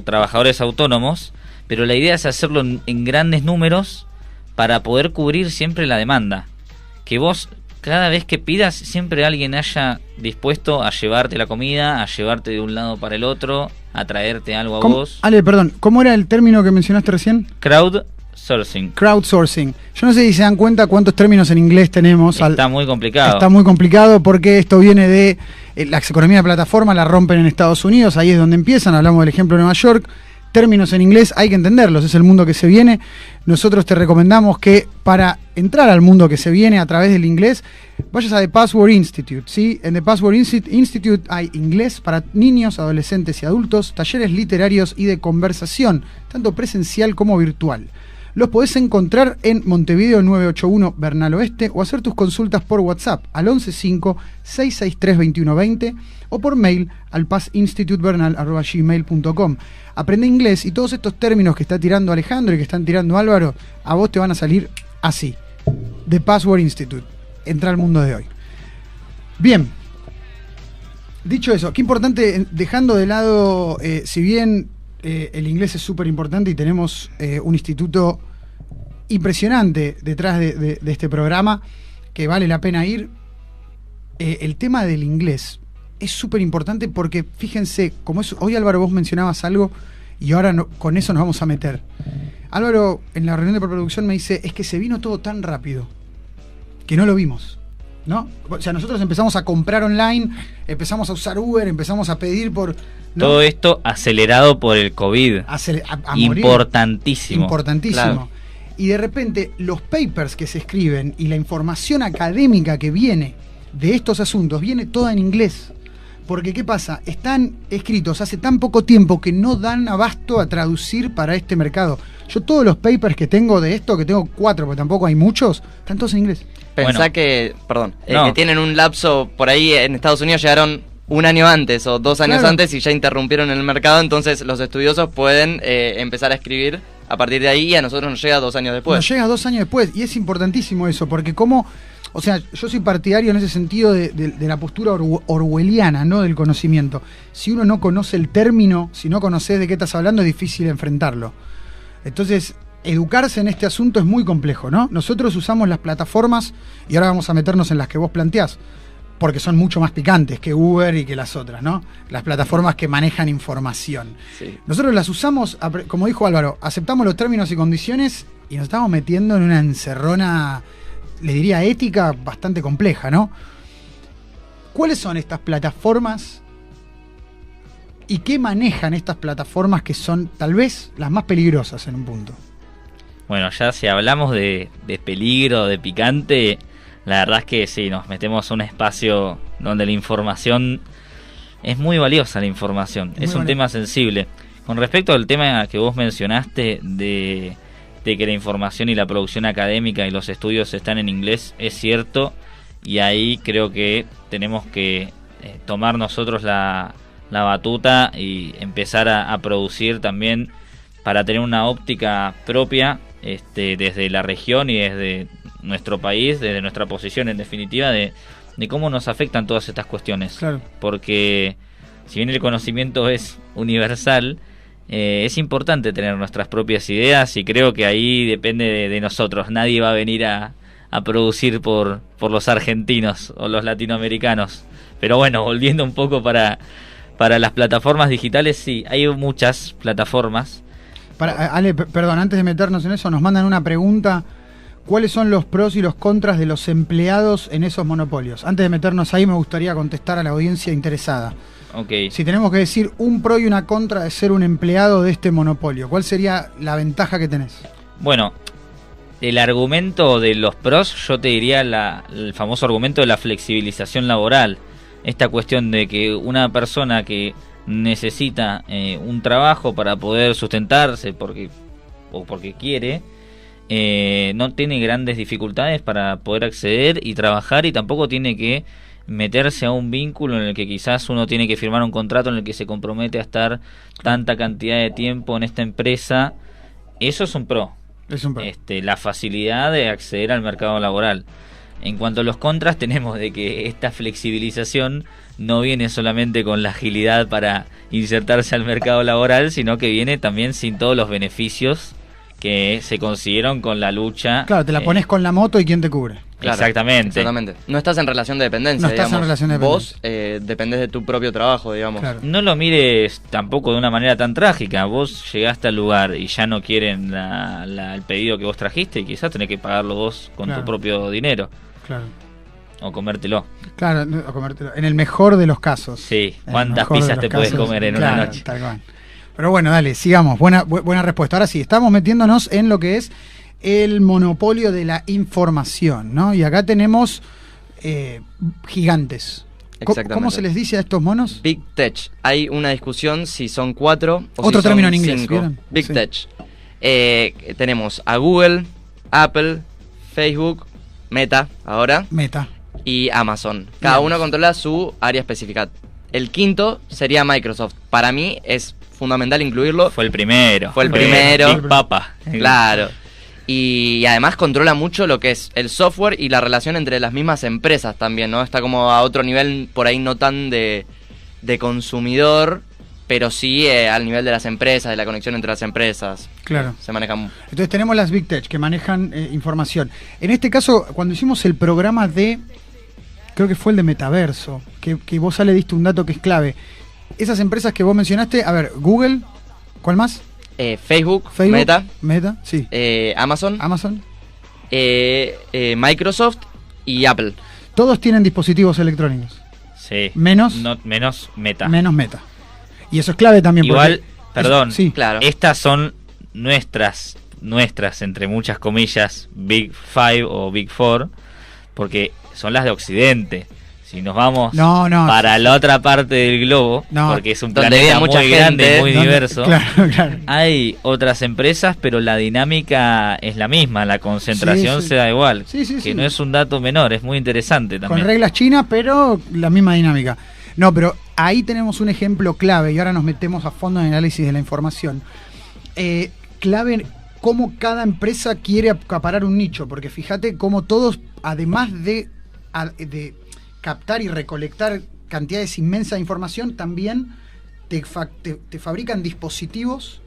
trabajadores autónomos, pero la idea es hacerlo en grandes números para poder cubrir siempre la demanda. Que vos, cada vez que pidas, siempre alguien haya dispuesto a llevarte la comida, a llevarte de un lado para el otro, a traerte algo a vos. Ale, perdón, ¿cómo era el término que mencionaste recién? Crowdsourcing. Crowdsourcing. Yo no sé si se dan cuenta cuántos términos en inglés tenemos. Está muy complicado. Está muy complicado porque esto viene de la economía de plataforma, la rompen en Estados Unidos, ahí es donde empiezan, hablamos del ejemplo de Nueva York. Términos en inglés hay que entenderlos, es el mundo que se viene. Nosotros te recomendamos que para entrar al mundo que se viene a través del inglés, vayas a The Password Institute, ¿sí? En The Password Institute hay inglés para niños, adolescentes y adultos, talleres literarios y de conversación, tanto presencial como virtual. Los podés encontrar en Montevideo 981 Bernal Oeste o hacer tus consultas por WhatsApp al 115-663-2120 o por mail al passinstitutebernal@gmail.com. Aprende inglés y todos estos términos que está tirando Alejandro y que están tirando Álvaro, a vos te van a salir así. The Password Institute. Entra al mundo de hoy. Bien. Dicho eso, qué importante, dejando de lado, si bien el inglés es súper importante y tenemos un instituto impresionante detrás de este programa, que vale la pena ir, el tema del inglés es súper importante porque, fíjense, como es, hoy Álvaro vos mencionabas algo y ahora con eso nos vamos a meter. Álvaro, en la reunión de preproducción me dice, es que se vino todo tan rápido que no lo vimos, ¿no? O sea, nosotros empezamos a comprar online, empezamos a usar Uber, empezamos a pedir por... ¿no? Todo esto acelerado por el COVID. A Importantísimo. Importantísimo. Claro. Y de repente los papers que se escriben y la información académica que viene de estos asuntos viene toda en inglés. Porque ¿qué pasa? Están escritos hace tan poco tiempo que no dan abasto a traducir para este mercado. Yo todos los papers que tengo de esto, que tengo 4, porque tampoco hay muchos, están todos en inglés. Pensá que tienen un lapso por ahí en Estados Unidos, llegaron un año antes o 2 años antes y ya interrumpieron el mercado, entonces los estudiosos pueden empezar a escribir a partir de ahí y a nosotros nos llega 2 años después. Nos llega 2 años después y es importantísimo eso, porque o sea, yo soy partidario en ese sentido de la postura orwelliana, ¿no? Del conocimiento. Si uno no conoce el término, si no conoces de qué estás hablando, es difícil enfrentarlo. Entonces, educarse en este asunto es muy complejo, ¿no? Nosotros usamos las plataformas, y ahora vamos a meternos en las que vos planteás, porque son mucho más picantes que Uber y que las otras, ¿no? Las plataformas que manejan información. Sí. Nosotros las usamos, como dijo Álvaro, aceptamos los términos y condiciones y nos estamos metiendo en una encerrona, le diría ética, bastante compleja, ¿no? ¿Cuáles son estas plataformas y qué manejan estas plataformas que son tal vez las más peligrosas en un punto? Bueno, ya si hablamos de peligro, de picante, la verdad es que sí, nos metemos a un espacio donde la información es muy valiosa, la información. Es un tema sensible. Con respecto al tema que vos mencionaste de que la información y la producción académica y los estudios están en inglés, es cierto, y ahí creo que tenemos que tomar nosotros la batuta y empezar a producir también para tener una óptica propia desde la región y desde nuestro país, desde nuestra posición en definitiva, de cómo nos afectan todas estas cuestiones. Claro. Porque si bien el conocimiento es universal, es importante tener nuestras propias ideas y creo que ahí depende de nosotros. Nadie va a venir a producir por los argentinos o los latinoamericanos. Pero bueno, volviendo un poco para las plataformas digitales, sí, hay muchas plataformas. Ale, perdón, antes de meternos en eso, nos mandan una pregunta. ¿Cuáles son los pros y los contras de los empleados en esos monopolios? Antes de meternos ahí, me gustaría contestar a la audiencia interesada. Okay. Si tenemos que decir un pro y una contra de ser un empleado de este monopolio, ¿cuál sería la ventaja que tenés? Bueno, el argumento de los pros, yo te diría el famoso argumento de la flexibilización laboral. Esta cuestión de que una persona que necesita un trabajo para poder sustentarse porque quiere, no tiene grandes dificultades para poder acceder y trabajar, y tampoco tiene que meterse a un vínculo en el que quizás uno tiene que firmar un contrato en el que se compromete a estar tanta cantidad de tiempo en esta empresa. Eso es un pro. Es un pro. La facilidad de acceder al mercado laboral. En cuanto a los contras, tenemos de que esta flexibilización no viene solamente con la agilidad para insertarse al mercado laboral, sino que viene también sin todos los beneficios que se consiguieron con la lucha. Claro, te la pones con la moto y ¿quién te cubre? Claro, exactamente. No estás en relación de dependencia, no estás en relación de dependencia. Vos dependés de tu propio trabajo, digamos. Claro. No lo mires tampoco de una manera tan trágica. Vos llegaste al lugar y ya no quieren el pedido que vos trajiste y quizás tenés que pagarlo vos con tu propio dinero. Claro. O comértelo. Claro, o comértelo. En el mejor de los casos. Sí, ¿cuántas pizzas te puedes comer en una noche? Tal cual. Pero bueno, dale, sigamos. Buena respuesta. Ahora sí, estamos metiéndonos en lo que es el monopolio de la información, ¿no? Y acá tenemos gigantes. Exactamente. ¿Cómo se les dice a estos monos? Big Tech. Hay una discusión si son 4 o otro si son término en inglés, 5. ¿vieron? Big Sí. Tech. Tenemos a Google, Apple, Facebook, Meta ahora y Amazon. Cada uno controla su área específica. El quinto sería Microsoft. Para mí es fundamental incluirlo. Fue el primero. Big Papa. Claro. Y además controla mucho lo que es el software y la relación entre las mismas empresas también, ¿no? Está como a otro nivel, por ahí no tan de de consumidor, pero sí al nivel de las empresas, de la conexión entre las empresas. Claro. Se manejan. Entonces tenemos las Big Tech que manejan información. En este caso, cuando hicimos el programa de, creo que fue el de Metaverso, que vos le diste un dato que es clave. Esas empresas que vos mencionaste, a ver, Google, ¿cuál más? Facebook, Meta, sí. Amazon, Microsoft y Apple. Todos tienen dispositivos electrónicos. Sí. Menos Meta. Menos Meta. Y eso es clave también. Igual, perdón, sí, claro. Estas son nuestras, entre muchas comillas, Big Five o Big Four, porque son las de Occidente. Si nos vamos para la otra parte del globo, porque es un planeta muy grande, muy diverso, claro. Hay otras empresas, pero la dinámica es la misma, la concentración se da igual, que no es un dato menor, es muy interesante también. Con reglas chinas, pero la misma dinámica. No, pero ahí tenemos un ejemplo clave, y ahora nos metemos a fondo en el análisis de la información. Clave cómo cada empresa quiere acaparar un nicho, porque fíjate cómo todos, además de captar y recolectar cantidades inmensas de información, también te fabrican dispositivos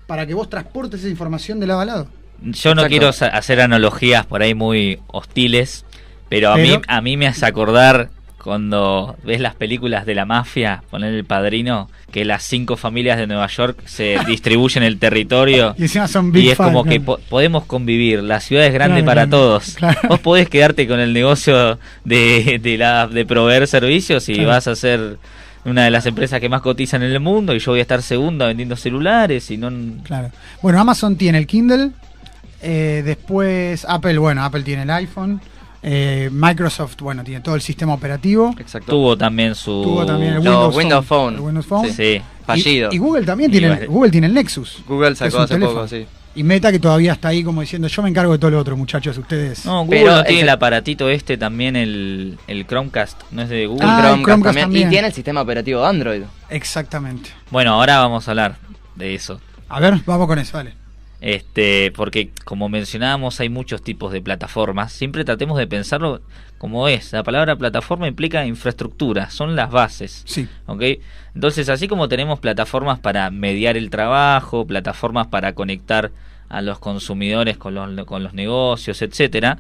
para que vos transportes esa información de lado a lado. Yo no quiero hacer analogías por ahí muy hostiles, pero a mí me hace acordar cuando ves las películas de la mafia, poner El Padrino, que las 5 familias de Nueva York se distribuyen el territorio y encima son big y es como que podemos convivir, la ciudad es grande para todos. Claro. Vos podés quedarte con el negocio de proveer servicios y vas a ser una de las empresas que más cotizan en el mundo y yo voy a estar segunda vendiendo celulares y no. Claro. Bueno, Amazon tiene el Kindle, después Apple tiene el iPhone. Microsoft, tiene todo el sistema operativo. Exacto. Tuvo también el Windows Phone. El Windows Phone. Sí. Fallido. Y Google también tiene el Nexus. Google sacó hace poco, sí. Y Meta, que todavía está ahí como diciendo, yo me encargo de todo lo otro, muchachos, ustedes. No, Google no tiene el aparatito también, el Chromecast, ¿no es de Google? Chromecast también. Y tiene el sistema operativo Android. Exactamente. Bueno, ahora vamos a hablar de eso. A ver, vamos con eso, dale. Porque como mencionábamos hay muchos tipos de plataformas, siempre tratemos de pensarlo como es. La palabra plataforma implica infraestructura, son las bases. Sí. ¿Okay? Entonces, así como tenemos plataformas para mediar el trabajo, plataformas para conectar a los consumidores con los negocios, etcétera,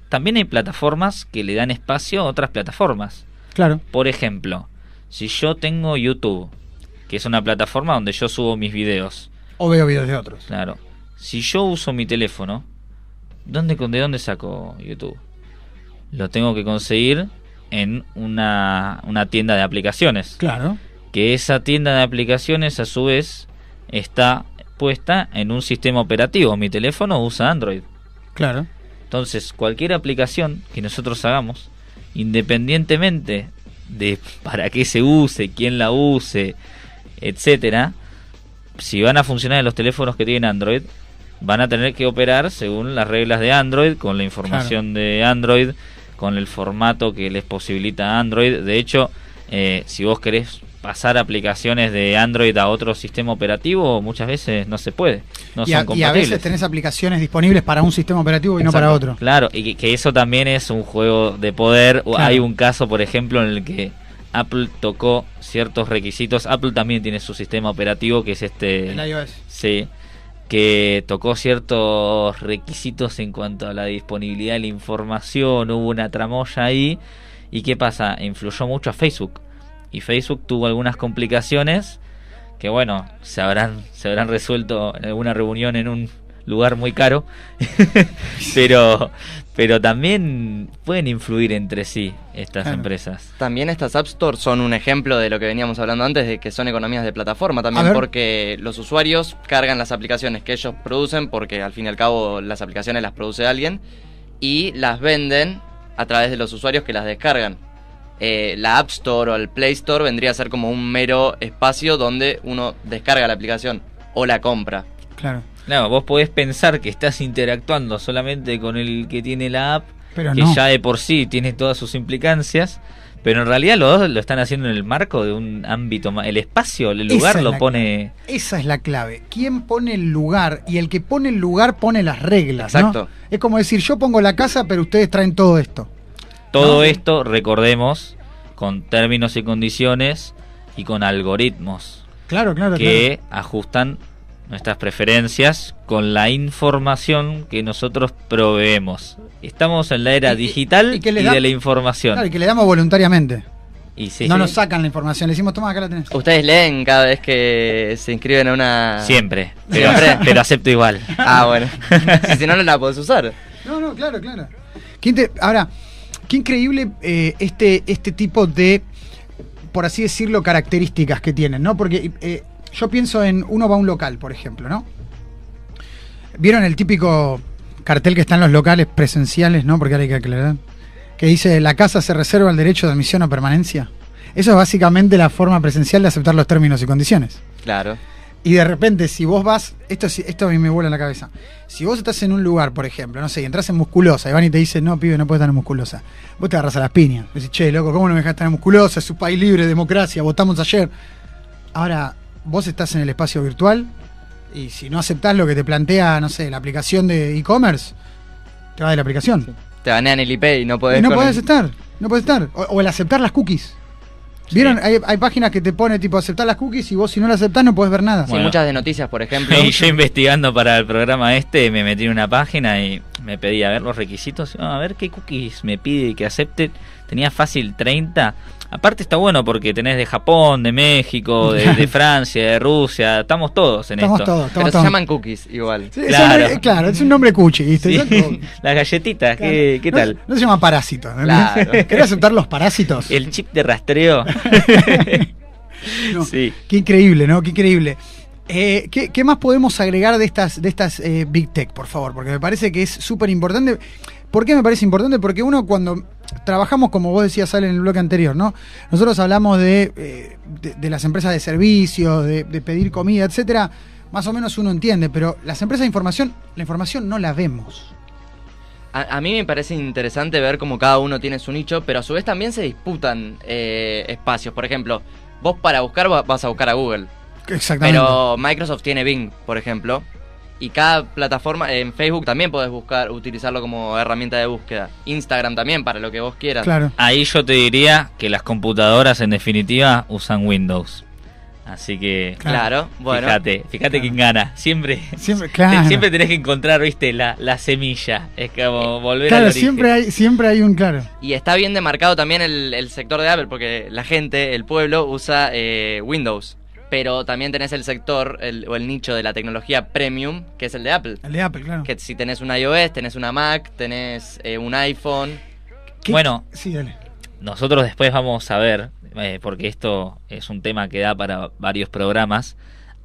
también hay plataformas que le dan espacio a otras plataformas. Claro. Por ejemplo, si yo tengo YouTube, que es una plataforma donde yo subo mis videos, o veo videos de otros. Claro. Si yo uso mi teléfono, ¿de dónde saco YouTube? Lo tengo que conseguir en una tienda de aplicaciones. Claro. Que esa tienda de aplicaciones, a su vez, está puesta en un sistema operativo. Mi teléfono usa Android. Claro. Entonces, cualquier aplicación que nosotros hagamos, independientemente de para qué se use, quién la use, etcétera, si van a funcionar en los teléfonos que tienen Android, van a tener que operar según las reglas de Android, con la información de Android, con el formato que les posibilita Android. De hecho, si vos querés pasar aplicaciones de Android a otro sistema operativo, muchas veces no se puede, no son compatibles. Y a veces tenés aplicaciones disponibles para un sistema operativo y no para otro. Claro, y que eso también es un juego de poder. Claro. Hay un caso, por ejemplo, en el que Apple tocó ciertos requisitos. Apple también tiene su sistema operativo, que es el iOS. Sí, que tocó ciertos requisitos en cuanto a la disponibilidad de la información. Hubo una tramoya ahí. ¿Y qué pasa? Influyó mucho a Facebook. Y Facebook tuvo algunas complicaciones que, se habrán resuelto en alguna reunión en un lugar muy caro. pero también pueden influir entre sí estas empresas. También estas App Store son un ejemplo de lo que veníamos hablando antes, de que son economías de plataforma también, porque los usuarios cargan las aplicaciones que ellos producen, porque al fin y al cabo las aplicaciones las produce alguien, y las venden a través de los usuarios que las descargan. La App Store o el Play Store vendría a ser como un mero espacio donde uno descarga la aplicación o la compra. Claro. Claro, vos podés pensar que estás interactuando solamente con el que tiene la app, pero que ya de por sí tiene todas sus implicancias, pero en realidad los dos lo están haciendo en el marco de un ámbito, el espacio, el lugar lo pone. Esa es la clave. ¿Quién pone el lugar? Y el que pone el lugar pone las reglas. Exacto. ¿No? Es como decir, yo pongo la casa, pero ustedes traen todo esto. Todo esto, recordemos, con términos y condiciones y con algoritmos Claro. que ajustan nuestras preferencias con la información que nosotros proveemos. Estamos en la era digital y de la información. Claro, y que le damos voluntariamente. Y sí, No nos sacan la información, le decimos, toma, acá la tenés. ¿Ustedes leen cada vez que se inscriben a una...? Siempre, pero acepto igual. Ah, bueno. Si no la podés usar. No, claro. Ahora, qué increíble este tipo de, por así decirlo, características que tienen, ¿no? Porque yo pienso en, uno va a un local, por ejemplo, ¿no? ¿Vieron el típico cartel que está en los locales presenciales, ¿no? Porque ahora hay que aclarar. Que dice, la casa se reserva el derecho de admisión o permanencia. Eso es básicamente la forma presencial de aceptar los términos y condiciones. Claro. Y de repente, si vos vas, esto a mí me vuela en la cabeza. Si vos estás en un lugar, por ejemplo, no sé, y entras en Musculosa, y van y te dicen, no, pibe, no puedes estar en Musculosa. Vos te agarras a las piñas. Decís, che, loco, ¿cómo no me dejas estar en Musculosa? Es un país libre, democracia, votamos ayer. Ahora, vos estás en el espacio virtual, y si no aceptás lo que te plantea, no sé, la aplicación de e-commerce, te vas de la aplicación. Sí. Te banean el IP y no podés... No podés estar. O el aceptar las cookies. ¿Vieron? Sí. Hay páginas que te pone tipo aceptar las cookies y vos si no las aceptás no podés ver nada. Sí, muchas de noticias, por ejemplo. Y yo investigando para el programa me metí en una página y me pedí a ver los requisitos, a ver qué cookies me pide que acepte. Tenía fácil 30. Aparte está bueno porque tenés de Japón, de México, de Francia, de Rusia, estamos todos en esto. Pero se llaman cookies igual. Sí, claro, es un nombre cuchi, ¿viste? Sí. Las galletitas, claro. ¿Qué tal? No se llama parásito. Claro. ¿Querés aceptar los parásitos? El chip de rastreo. No, sí. Qué increíble, ¿no? Qué increíble. ¿Qué más podemos agregar de estas Big Tech, por favor? Porque me parece que es súper importante. ¿Por qué me parece importante? Porque uno cuando trabajamos, como vos decías, Ale, en el bloque anterior, ¿no? Nosotros hablamos de las empresas de servicios, de pedir comida, etcétera. Más o menos uno entiende, pero las empresas de información, la información no la vemos. A mí me parece interesante ver cómo cada uno tiene su nicho, pero a su vez también se disputan espacios. Por ejemplo, vos para buscar vas a buscar a Google. Exactamente. Pero Microsoft tiene Bing, por ejemplo. Y cada plataforma, en Facebook también podés utilizarlo como herramienta de búsqueda. Instagram también, para lo que vos quieras. Claro. Ahí yo te diría que las computadoras en definitiva usan Windows. Así que claro, bueno. Fíjate claro. Quién gana. Siempre tenés que encontrar, viste, la semilla. Es como volver al origen. Siempre hay un claro. Y está bien demarcado también el sector de Apple, porque la gente, el pueblo, usa Windows. Pero también tenés el sector o el nicho de la tecnología premium, que es el de Apple. El de Apple, claro. Que si tenés un iOS, tenés una Mac, tenés un iPhone. Bueno, sí, dale. Nosotros después vamos a ver, porque esto es un tema que da para varios programas.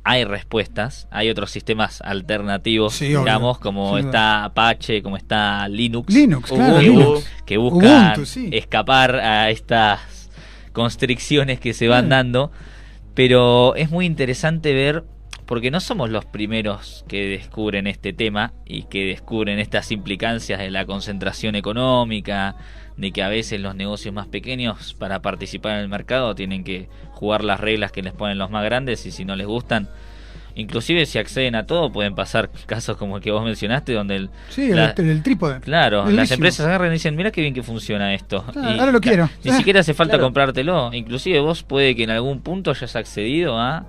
Hay respuestas, hay otros sistemas alternativos, sí, digamos, como sí, está Apache, como está Linux. Claro, que buscan escapar a estas constricciones que se van dando. Pero es muy interesante ver, porque no somos los primeros que descubren este tema y que descubren estas implicancias de la concentración económica, de que a veces los negocios más pequeños para participar en el mercado tienen que jugar las reglas que les ponen los más grandes y si no les gustan, inclusive si acceden a todo pueden pasar casos como el que vos mencionaste donde el trípode. Claro, las empresas agarran y dicen, mira qué bien que funciona esto. Y ahora lo quiero. Ni siquiera hace falta comprártelo. Inclusive vos puede que en algún punto hayas accedido a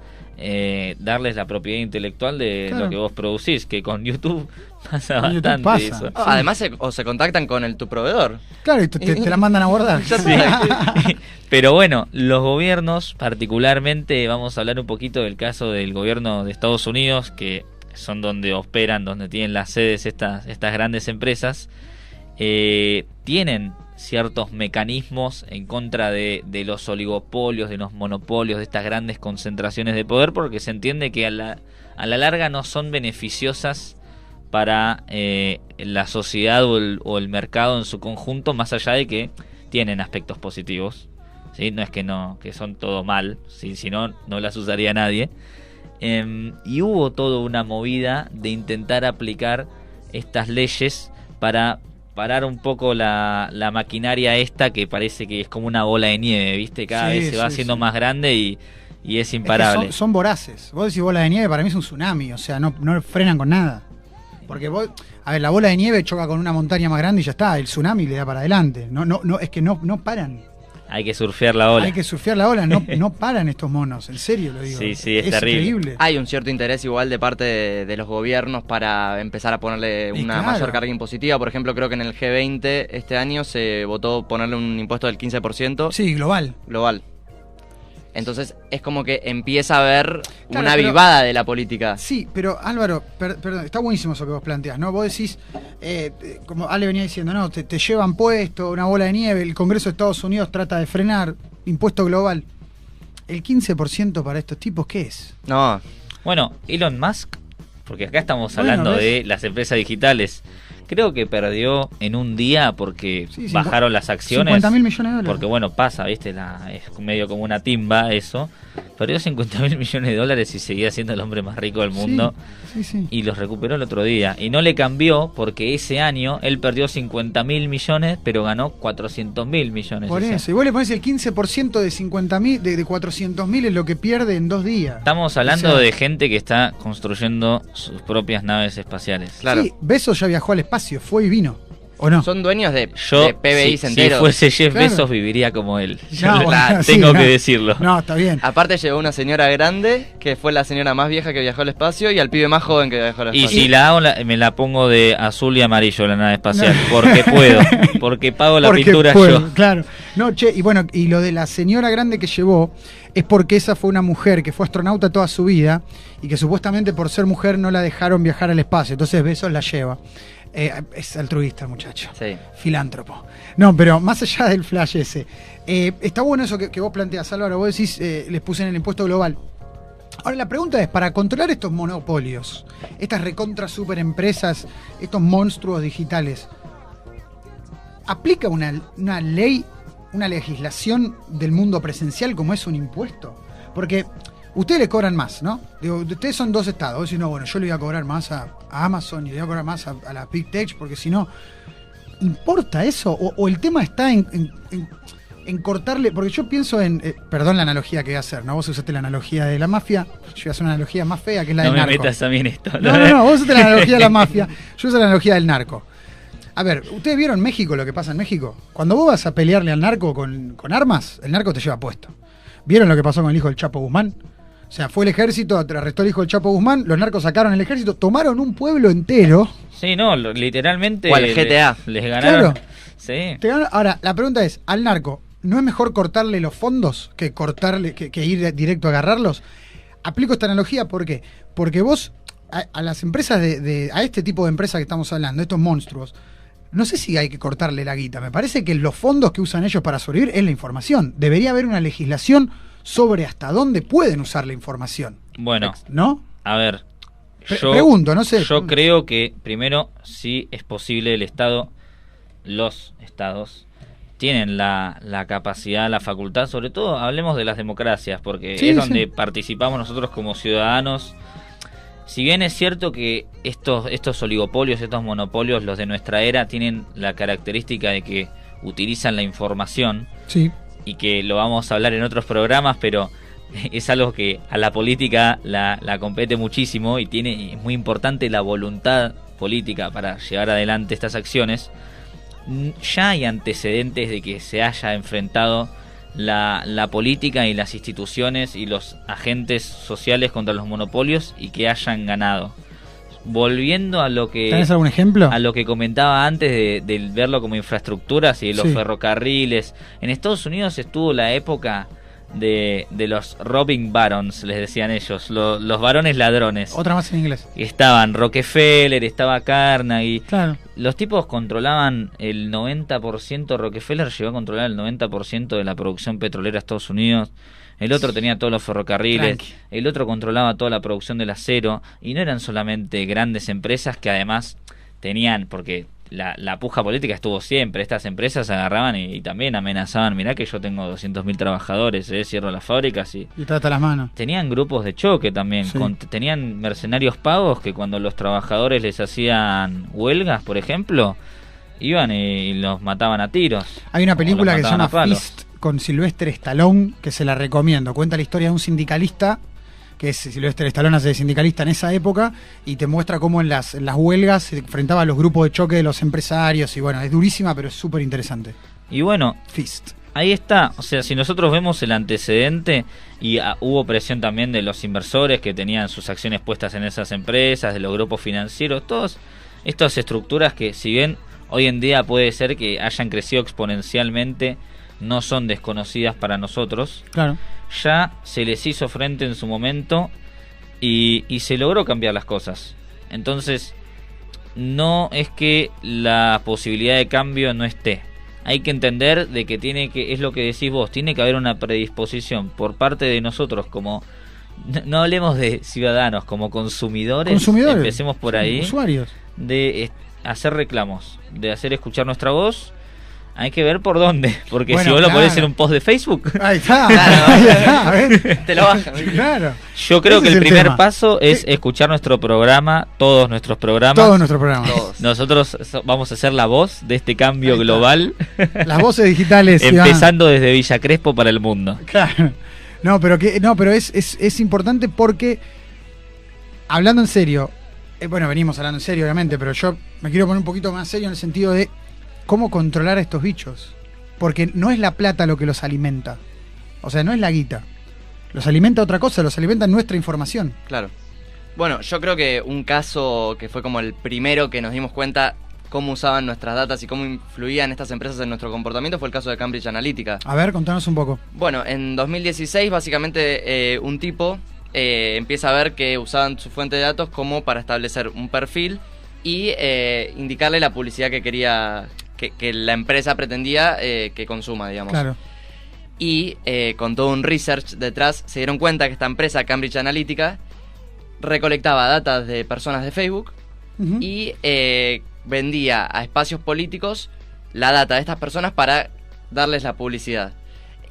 darles la propiedad intelectual de lo que vos producís, que con YouTube pasa bastante eso. Además se contactan con tu proveedor. Claro, y te la mandan a guardar. Sí. Pero bueno, los gobiernos, particularmente, vamos a hablar un poquito del caso del gobierno de Estados Unidos, que son donde operan, donde tienen las sedes estas grandes empresas, tienen ciertos mecanismos en contra de los oligopolios, de los monopolios, de estas grandes concentraciones de poder, porque se entiende que a la larga no son beneficiosas para la sociedad o el mercado en su conjunto, más allá de que tienen aspectos positivos, ¿sí? No es que son todo mal, ¿sí? Si no las usaría nadie. Y hubo toda una movida de intentar aplicar estas leyes para parar un poco la maquinaria esta que parece que es como una bola de nieve, ¿viste? Cada vez se va haciendo más grande y es imparable. Es que son voraces. Vos decís bola de nieve, para mí es un tsunami, o sea, no frenan con nada. Porque la bola de nieve choca con una montaña más grande y ya está, el tsunami le da para adelante. No, es que no paran. Hay que surfear la ola. Hay que surfear la ola, no paran estos monos, en serio lo digo. Sí, es terrible. Increíble. Hay un cierto interés igual de parte de los gobiernos para empezar a ponerle una mayor carga impositiva. Por ejemplo, creo que en el G20 este año se votó ponerle un impuesto del 15%. Sí, global. Entonces es como que empieza a haber una avivada de la política. Sí, pero Álvaro, perdón, está buenísimo eso que vos planteás, ¿no? Vos decís, como Ale venía diciendo, no, te llevan puesto, una bola de nieve, el Congreso de Estados Unidos trata de frenar, impuesto global. ¿El 15% para estos tipos qué es? No. Bueno, Elon Musk, porque acá estamos hablando de las empresas digitales. Creo que perdió en un día porque bajaron las acciones. 50.000 millones de dólares. Porque bueno, pasa, ¿viste? Es medio como una timba eso. Perdió 50.000 millones de dólares y seguía siendo el hombre más rico del mundo. Sí. Y los recuperó el otro día. Y no le cambió porque ese año él perdió 50.000 millones, pero ganó 400.000 millones. Por eso. Y vos le ponés el 15% de 50.000, de 400.000 es lo que pierde en 2 días. Estamos hablando de gente que está construyendo sus propias naves espaciales. Claro. Sí, Bezos ya viajó al espacio, fue y vino. ¿O no? Son dueños de Yo, PBI enteros. Si fuese Jeff Bezos, viviría como él. Tengo que decirlo. No, está bien. Aparte llegó una señora grande, que fue la señora más vieja que viajó al espacio, y al pibe más joven que viajó al espacio. Y si la hago, me la pongo de azul y amarillo la nave espacial, porque puedo, porque pago la pintura yo. Claro. No, che, y bueno, y lo de la señora grande que llevó es porque esa fue una mujer que fue astronauta toda su vida y que supuestamente por ser mujer no la dejaron viajar al espacio, entonces Bezos la lleva. Es altruista el muchacho, filántropo. No, pero más allá del flash ese, está bueno eso que vos planteás, Álvaro. Vos decís, les puse en el impuesto global. Ahora la pregunta es, para controlar estos monopolios, estas recontra super empresas, estos monstruos digitales, ¿aplica una ley, una legislación del mundo presencial como es un impuesto? Porque ustedes le cobran más, ¿no? Digo, ustedes son 2 estados. Vos decís, no, bueno, yo le voy a cobrar más a Amazon y le voy a cobrar más a la Big Tech, porque si no, ¿importa eso? ¿O el tema está en cortarle? Porque yo pienso en, perdón la analogía que voy a hacer, ¿no? Vos usaste la analogía de la mafia, yo voy a hacer una analogía más fea que es la del narco. No me metas a mí en esto. No, vos usaste la analogía de la mafia, yo uso la analogía del narco. A ver, ¿ustedes vieron México, lo que pasa en México? Cuando vos vas a pelearle al narco con armas, el narco te lleva puesto. ¿Vieron lo que pasó con el hijo del Chapo Guzmán? O sea, fue el ejército, arrestó al hijo del Chapo Guzmán, los narcos sacaron el ejército, tomaron un pueblo entero. Sí, no, literalmente. O al GTA. Les ganaron. Claro. Sí. Ahora, la pregunta es, ¿al narco no es mejor cortarle los fondos que ir directo a agarrarlos? Aplico esta analogía, ¿por qué? Porque vos, a las empresas a este tipo de empresas que estamos hablando, estos monstruos, no sé si hay que cortarle la guita. Me parece que los fondos que usan ellos para sobrevivir es la información. Debería haber una legislación sobre hasta dónde pueden usar la información. Bueno, ¿no? A ver, pregunto, no sé. Yo creo que primero sí es posible los estados tienen la capacidad, la facultad, sobre todo hablemos de las democracias, porque es donde participamos nosotros como ciudadanos. Si bien es cierto que estos oligopolios, estos monopolios, los de nuestra era, tienen la característica de que utilizan la información, y que lo vamos a hablar en otros programas, pero es algo que a la política la compete muchísimo y es muy importante la voluntad política para llevar adelante estas acciones. Ya hay antecedentes de que se haya enfrentado la política y las instituciones y los agentes sociales contra los monopolios y que hayan ganado. Volviendo a lo que... ¿Tenés algún ejemplo? A lo que comentaba antes de verlo como infraestructuras y de los ferrocarriles. En Estados Unidos estuvo la época de los robbing barons, les decían ellos, los varones ladrones. Otra más en inglés. Estaban Rockefeller, estaba Carnegie. Claro. Los tipos controlaban el 90%, Rockefeller llegó a controlar el 90% de la producción petrolera de Estados Unidos. El otro tenía todos los ferrocarriles, el otro controlaba toda la producción del acero, y no eran solamente grandes empresas que además tenían, porque la puja política estuvo siempre, estas empresas agarraban y también amenazaban, mirá que yo tengo 200.000 trabajadores, cierro las fábricas y trata las manos. Tenían grupos de choque también, tenían mercenarios pagos que cuando los trabajadores les hacían huelgas, por ejemplo, iban y los mataban a tiros. Hay una película que se llama Fist con Sylvester Stallone, que se la recomiendo. Cuenta la historia de un sindicalista, que es Sylvester Stallone, hace de sindicalista en esa época, y te muestra cómo en las huelgas se enfrentaba a los grupos de choque de los empresarios, y bueno, es durísima, pero es súper interesante. Y bueno, Fist. ahí está, o sea, si nosotros vemos el antecedente y hubo presión también de los inversores que tenían sus acciones puestas en esas empresas, de los grupos financieros, todas estas estructuras que si bien hoy en día puede ser que hayan crecido exponencialmente, no son desconocidas para nosotros, claro, ya se les hizo frente en su momento y se logró cambiar las cosas. Entonces, no es que la posibilidad de cambio no esté. Hay que entender de que es lo que decís vos, tiene que haber una predisposición por parte de nosotros como, no hablemos de ciudadanos, como consumidores, empecemos por ahí, usuarios, de hacer reclamos, de hacer escuchar nuestra voz. Hay que ver por dónde, porque bueno, si vos lo claro, ponés en un post de Facebook, ahí está, claro, ahí está, a ver. te lo bajan. Claro. Yo creo Ese que es el primer tema. paso es escuchar nuestro programa, todos nuestros programas. Todos nuestros programas. Todos. Nosotros vamos a ser la voz de este cambio Ahí está. global, Las voces digitales. empezando desde Villa Crespo para el mundo. Claro. No, pero es importante porque, hablando en serio, bueno, venimos hablando en serio, obviamente, pero yo me quiero poner un poquito más serio en el sentido de cómo controlar a estos bichos. Porque no es la plata lo que los alimenta. O sea, no es la guita. Los alimenta otra cosa, los alimenta nuestra información. Claro. Bueno, yo creo que un caso que fue como el primero que nos dimos cuenta cómo usaban nuestras datas y cómo influían estas empresas en nuestro comportamiento fue el caso de Cambridge Analytica. A ver, contanos un poco. Bueno, en 2016 básicamente un tipo empieza a ver que usaban su fuente de datos como para establecer un perfil y indicarle la publicidad que quería, que la empresa pretendía que consuma, digamos. Claro. Y con todo un research detrás se dieron cuenta que esta empresa, Cambridge Analytica, recolectaba datos de personas de Facebook Uh-huh. y vendía a espacios políticos la data de estas personas para darles la publicidad.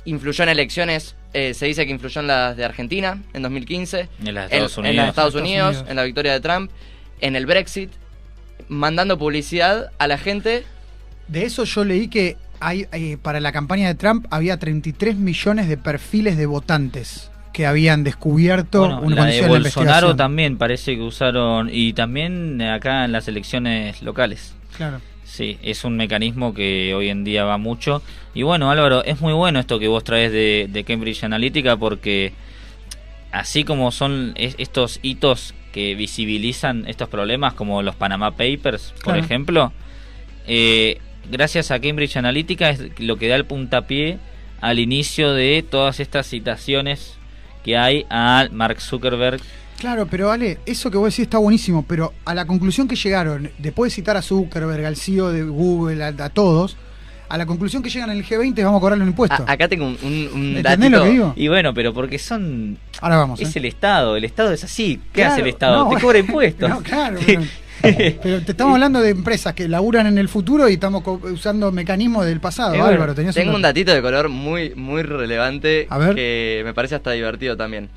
Influyó en elecciones, se dice que influyó en las de Argentina en 2015, En los Estados Unidos. en los Estados Estados Unidos, Unidos. en la victoria de Trump, en el Brexit, mandando publicidad a la gente. De eso yo leí que para la campaña de Trump había 33 millones de perfiles de votantes que habían descubierto Bueno, una la de condición de Bolsonaro investigación. también parece que usaron, y también acá en las elecciones locales. Claro. Sí, es un mecanismo que hoy en día va mucho. Y bueno, Álvaro, es muy bueno esto que vos traes de Cambridge Analytica, porque así como son estos hitos que visibilizan estos problemas, como los Panama Papers, por Claro. ejemplo, gracias a Cambridge Analytica es lo que da el puntapié al inicio de todas estas citaciones que hay a Mark Zuckerberg. Claro, pero Ale, eso que vos decís está buenísimo, pero a la conclusión que llegaron, después de citar a Zuckerberg, al CEO de Google, a todos, a la conclusión que llegan en el G20 es vamos a cobrarle un impuesto. Acá tengo un ¿Entendés datito. lo que digo? Y bueno, pero porque son... Ahora vamos. Es el Estado es así. ¿Qué Claro, hace el Estado? no, Te cobra impuestos. No, claro. Pero te estamos hablando de empresas que laburan en el futuro y estamos usando mecanismos del pasado. Bueno, Álvaro, tenías Tengo un datito de color muy, muy relevante A ver. que me parece hasta divertido también.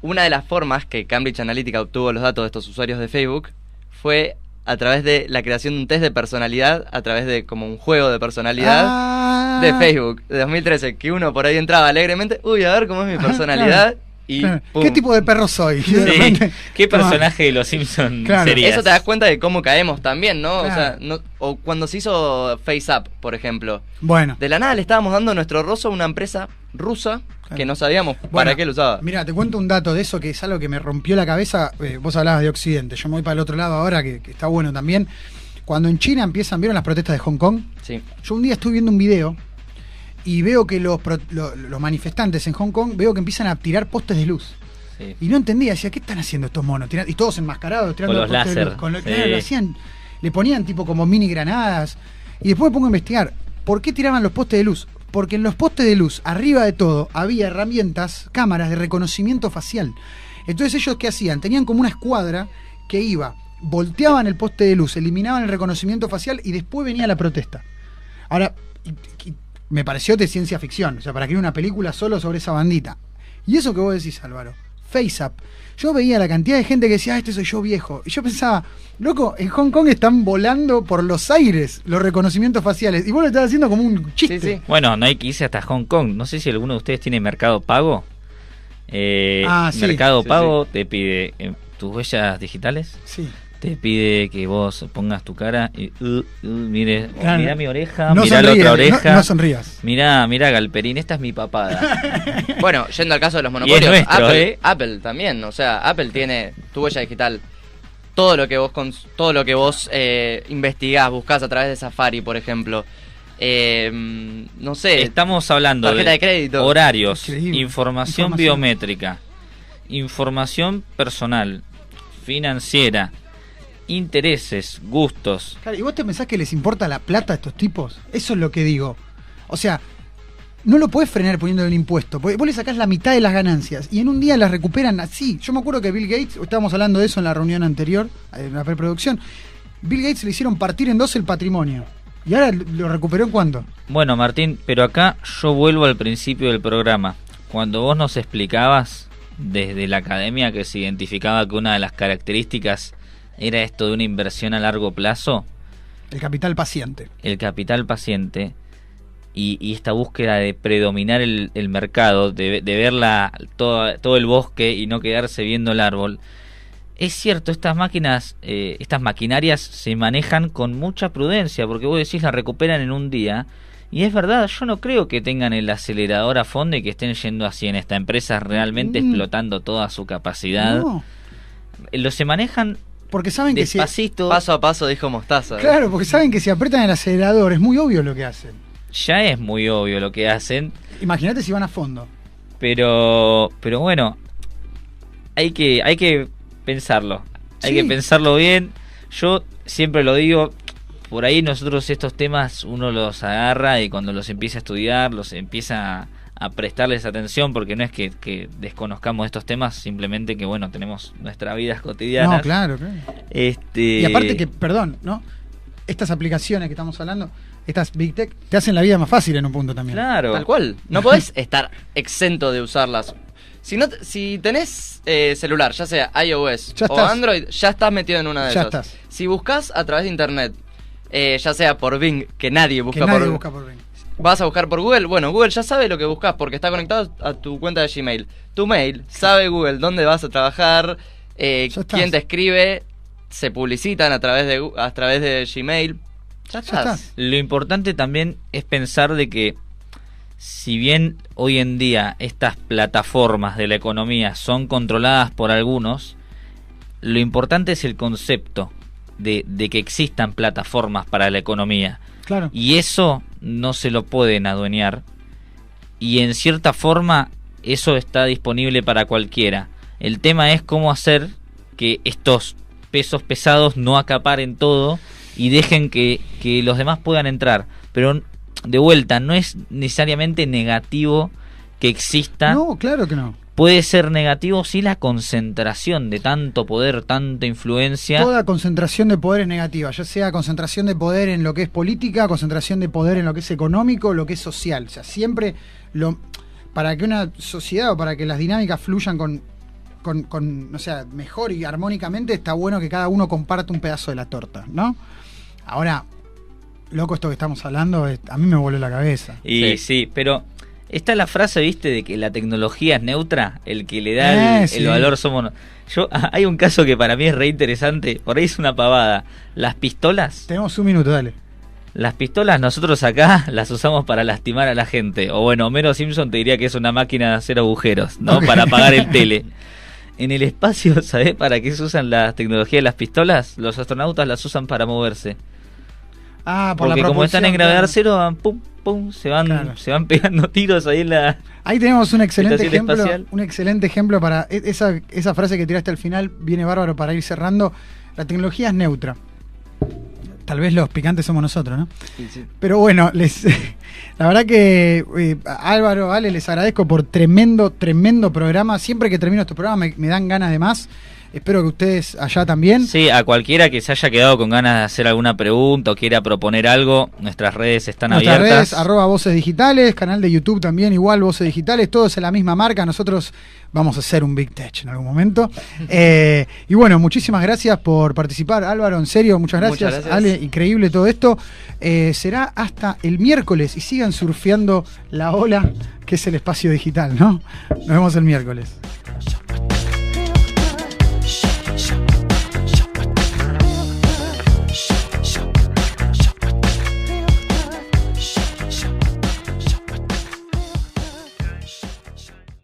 Una de las formas que Cambridge Analytica obtuvo los datos de estos usuarios de Facebook fue a través de la creación de un test de personalidad, a través de como un juego de personalidad de Facebook de 2013, que uno por ahí entraba alegremente, uy, a ver cómo es mi personalidad, y Claro. pum. ¿Qué tipo de perro soy? Y de Sí. repente- ¿Qué personaje de los Simpsons Claro. serías? Eso te das cuenta de cómo caemos también, ¿no? Claro. O sea, o cuando se hizo FaceApp, por ejemplo. Bueno. De la nada le estábamos dando nuestro rostro a una empresa rusa Claro. que no sabíamos Bueno, para qué lo usaba. Mira, te cuento un dato de eso que es algo que me rompió la cabeza. Vos hablabas de Occidente, yo me voy para el otro lado ahora, que está bueno también. Cuando en China ¿vieron las protestas de Hong Kong? Sí. Yo un día estuve viendo un video y veo que los manifestantes en Hong Kong, veo que empiezan a tirar postes de luz. Sí. Y no entendía, decía, ¿qué están haciendo estos monos? Y todos enmascarados, tirando Con los postes de láser, luz. Con lo- sí. claro, lo hacían, le ponían tipo como mini granadas. Y después me pongo a investigar, ¿por qué tiraban los postes de luz? Porque en los postes de luz, arriba de todo, había herramientas, cámaras de reconocimiento facial. Entonces ellos, ¿qué hacían? Tenían como una escuadra que iba, volteaban el poste de luz, eliminaban el reconocimiento facial y después venía la protesta. Ahora, y me pareció de ciencia ficción, o sea, para que una película solo sobre esa bandita. Y eso que vos decís, Álvaro, FaceApp. Yo veía la cantidad de gente que decía, este soy yo viejo. Y yo pensaba, loco, en Hong Kong están volando por los aires los reconocimientos faciales. Y vos lo estás haciendo como un chiste. Sí, sí. Bueno, no hay que irse hasta Hong Kong. No sé si alguno de ustedes tiene Mercado Pago. Sí. Mercado Sí, Pago te pide tus huellas digitales, Sí. te pide que vos pongas tu cara y mire, Claro. mirá mi oreja, No mirá la sonríes, otra oreja. no sonrías. Mirá Galperín, esta es mi papada. Bueno, yendo al caso de los monopolios, Y es nuestro, Apple también, o sea, Apple tiene tu huella digital. Todo lo que vos investigás, buscás a través de Safari, por ejemplo. No sé. Estamos hablando tarjeta de crédito. horarios, Increíble. información biométrica, información personal, financiera, intereses, gustos. Claro, ¿y vos te pensás que les importa la plata a estos tipos? Eso es lo que digo. O sea, no lo podés frenar poniéndole un impuesto, porque vos le sacás la mitad de las ganancias y en un día las recuperan así. Yo me acuerdo que Bill Gates, estábamos hablando de eso en la reunión anterior, en la preproducción, Bill Gates le hicieron partir en dos el patrimonio. ¿Y ahora lo recuperó en cuánto? Bueno, Martín, pero acá yo vuelvo al principio del programa. Cuando vos nos explicabas desde la academia que se identificaba que una de las características era esto de una inversión a largo plazo, El capital paciente. el capital paciente y esta búsqueda de predominar el mercado, de ver todo el bosque y no quedarse viendo el árbol. Es cierto, estas maquinarias se manejan con mucha prudencia, porque vos decís la recuperan en un día, y es verdad, yo no creo que tengan el acelerador a fondo y que estén yendo así en esta empresa realmente explotando toda su capacidad. No, Se manejan porque saben que si... despacito. Paso a paso, dijo Mostaza. Claro, porque saben que si apretan el acelerador es muy obvio lo que hacen. Ya es muy obvio lo que hacen, Imagínate si van a fondo. pero bueno, hay que pensarlo. Hay Sí. que pensarlo bien. Yo siempre lo digo, por ahí nosotros estos temas uno los agarra y cuando los empieza a estudiar, los empieza a prestarles atención, porque no es que desconozcamos estos temas, simplemente que bueno, tenemos nuestras vidas cotidianas. No, claro. Y aparte que, perdón, ¿no? Estas aplicaciones que estamos hablando, estas Big Tech, te hacen la vida más fácil en un punto también. Claro. Tal cual. No podés estar exento de usarlas. Si tenés celular, ya sea iOS Ya o estás. Android, ya estás metido en una de Ya esas. estás. Si buscas a través de internet, ya sea por Bing, que nadie Que busca nadie por busca por Bing. vas a buscar por Google, bueno, Google ya sabe lo que buscas porque está conectado a tu cuenta de Gmail. Tu mail, sabe Google dónde vas a trabajar, estás. quién te escribe, se publicitan a través de Gmail. Ya estás. Lo importante también es pensar de que si bien hoy en día estas plataformas de la economía son controladas por algunos, lo importante es el concepto de que existan plataformas para la economía. Claro. Y eso no se lo pueden adueñar. Y en cierta forma eso está disponible para cualquiera. El tema es cómo hacer que estos pesos pesados no acaparen todo y dejen que los demás puedan entrar. Pero de vuelta, no es necesariamente negativo que exista. No, claro que no. Puede ser negativo sí la concentración de tanto poder, tanta influencia. Toda concentración de poder es negativa, ya sea concentración de poder en lo que es política, concentración de poder en lo que es económico, lo que es social. O sea, siempre para que una sociedad o para que las dinámicas fluyan con o sea, mejor y armónicamente, está bueno que cada uno comparte un pedazo de la torta, ¿no? Ahora, loco, esto que estamos hablando, a mí me voló la cabeza. Y sí, pero está la frase, viste, de que la tecnología es neutra, el que le da el sí. valor somos... Hay un caso que para mí es re interesante, por ahí es una pavada. Las pistolas, Tenemos un minuto, dale. nosotros acá las usamos para lastimar a la gente. O bueno, Homero Simpson te diría que es una máquina de hacer agujeros, ¿no? Ok. Para apagar el tele. En el espacio, ¿sabés para qué se usan las tecnologías de las pistolas? Los astronautas las usan para moverse. Ah, por Porque la como están en propulsión, gravedad claro. cero, van pum, pum, Claro. se van pegando tiros ahí en la... Ahí tenemos un excelente Estación ejemplo, espacial. un excelente ejemplo para esa frase que tiraste al final, viene bárbaro para ir cerrando. La tecnología es neutra. Tal vez los picantes somos nosotros, ¿no? Sí. Pero bueno, la verdad que Álvaro, Ale, les agradezco por tremendo programa. Siempre que termino estos programas me dan ganas de más. Espero que ustedes allá también. Sí, a cualquiera que se haya quedado con ganas de hacer alguna pregunta o quiera proponer algo, nuestras redes están Nuestras abiertas. redes, @Voces Digitales, canal de YouTube también, igual Voces Digitales, todos en la misma marca. Nosotros vamos a hacer un Big Tech en algún momento. Y bueno, muchísimas gracias por participar, Álvaro, en serio, muchas gracias. Muchas gracias. Ale, increíble todo esto. Será hasta el miércoles y sigan surfeando la ola que es el espacio digital, ¿no? Nos vemos el miércoles.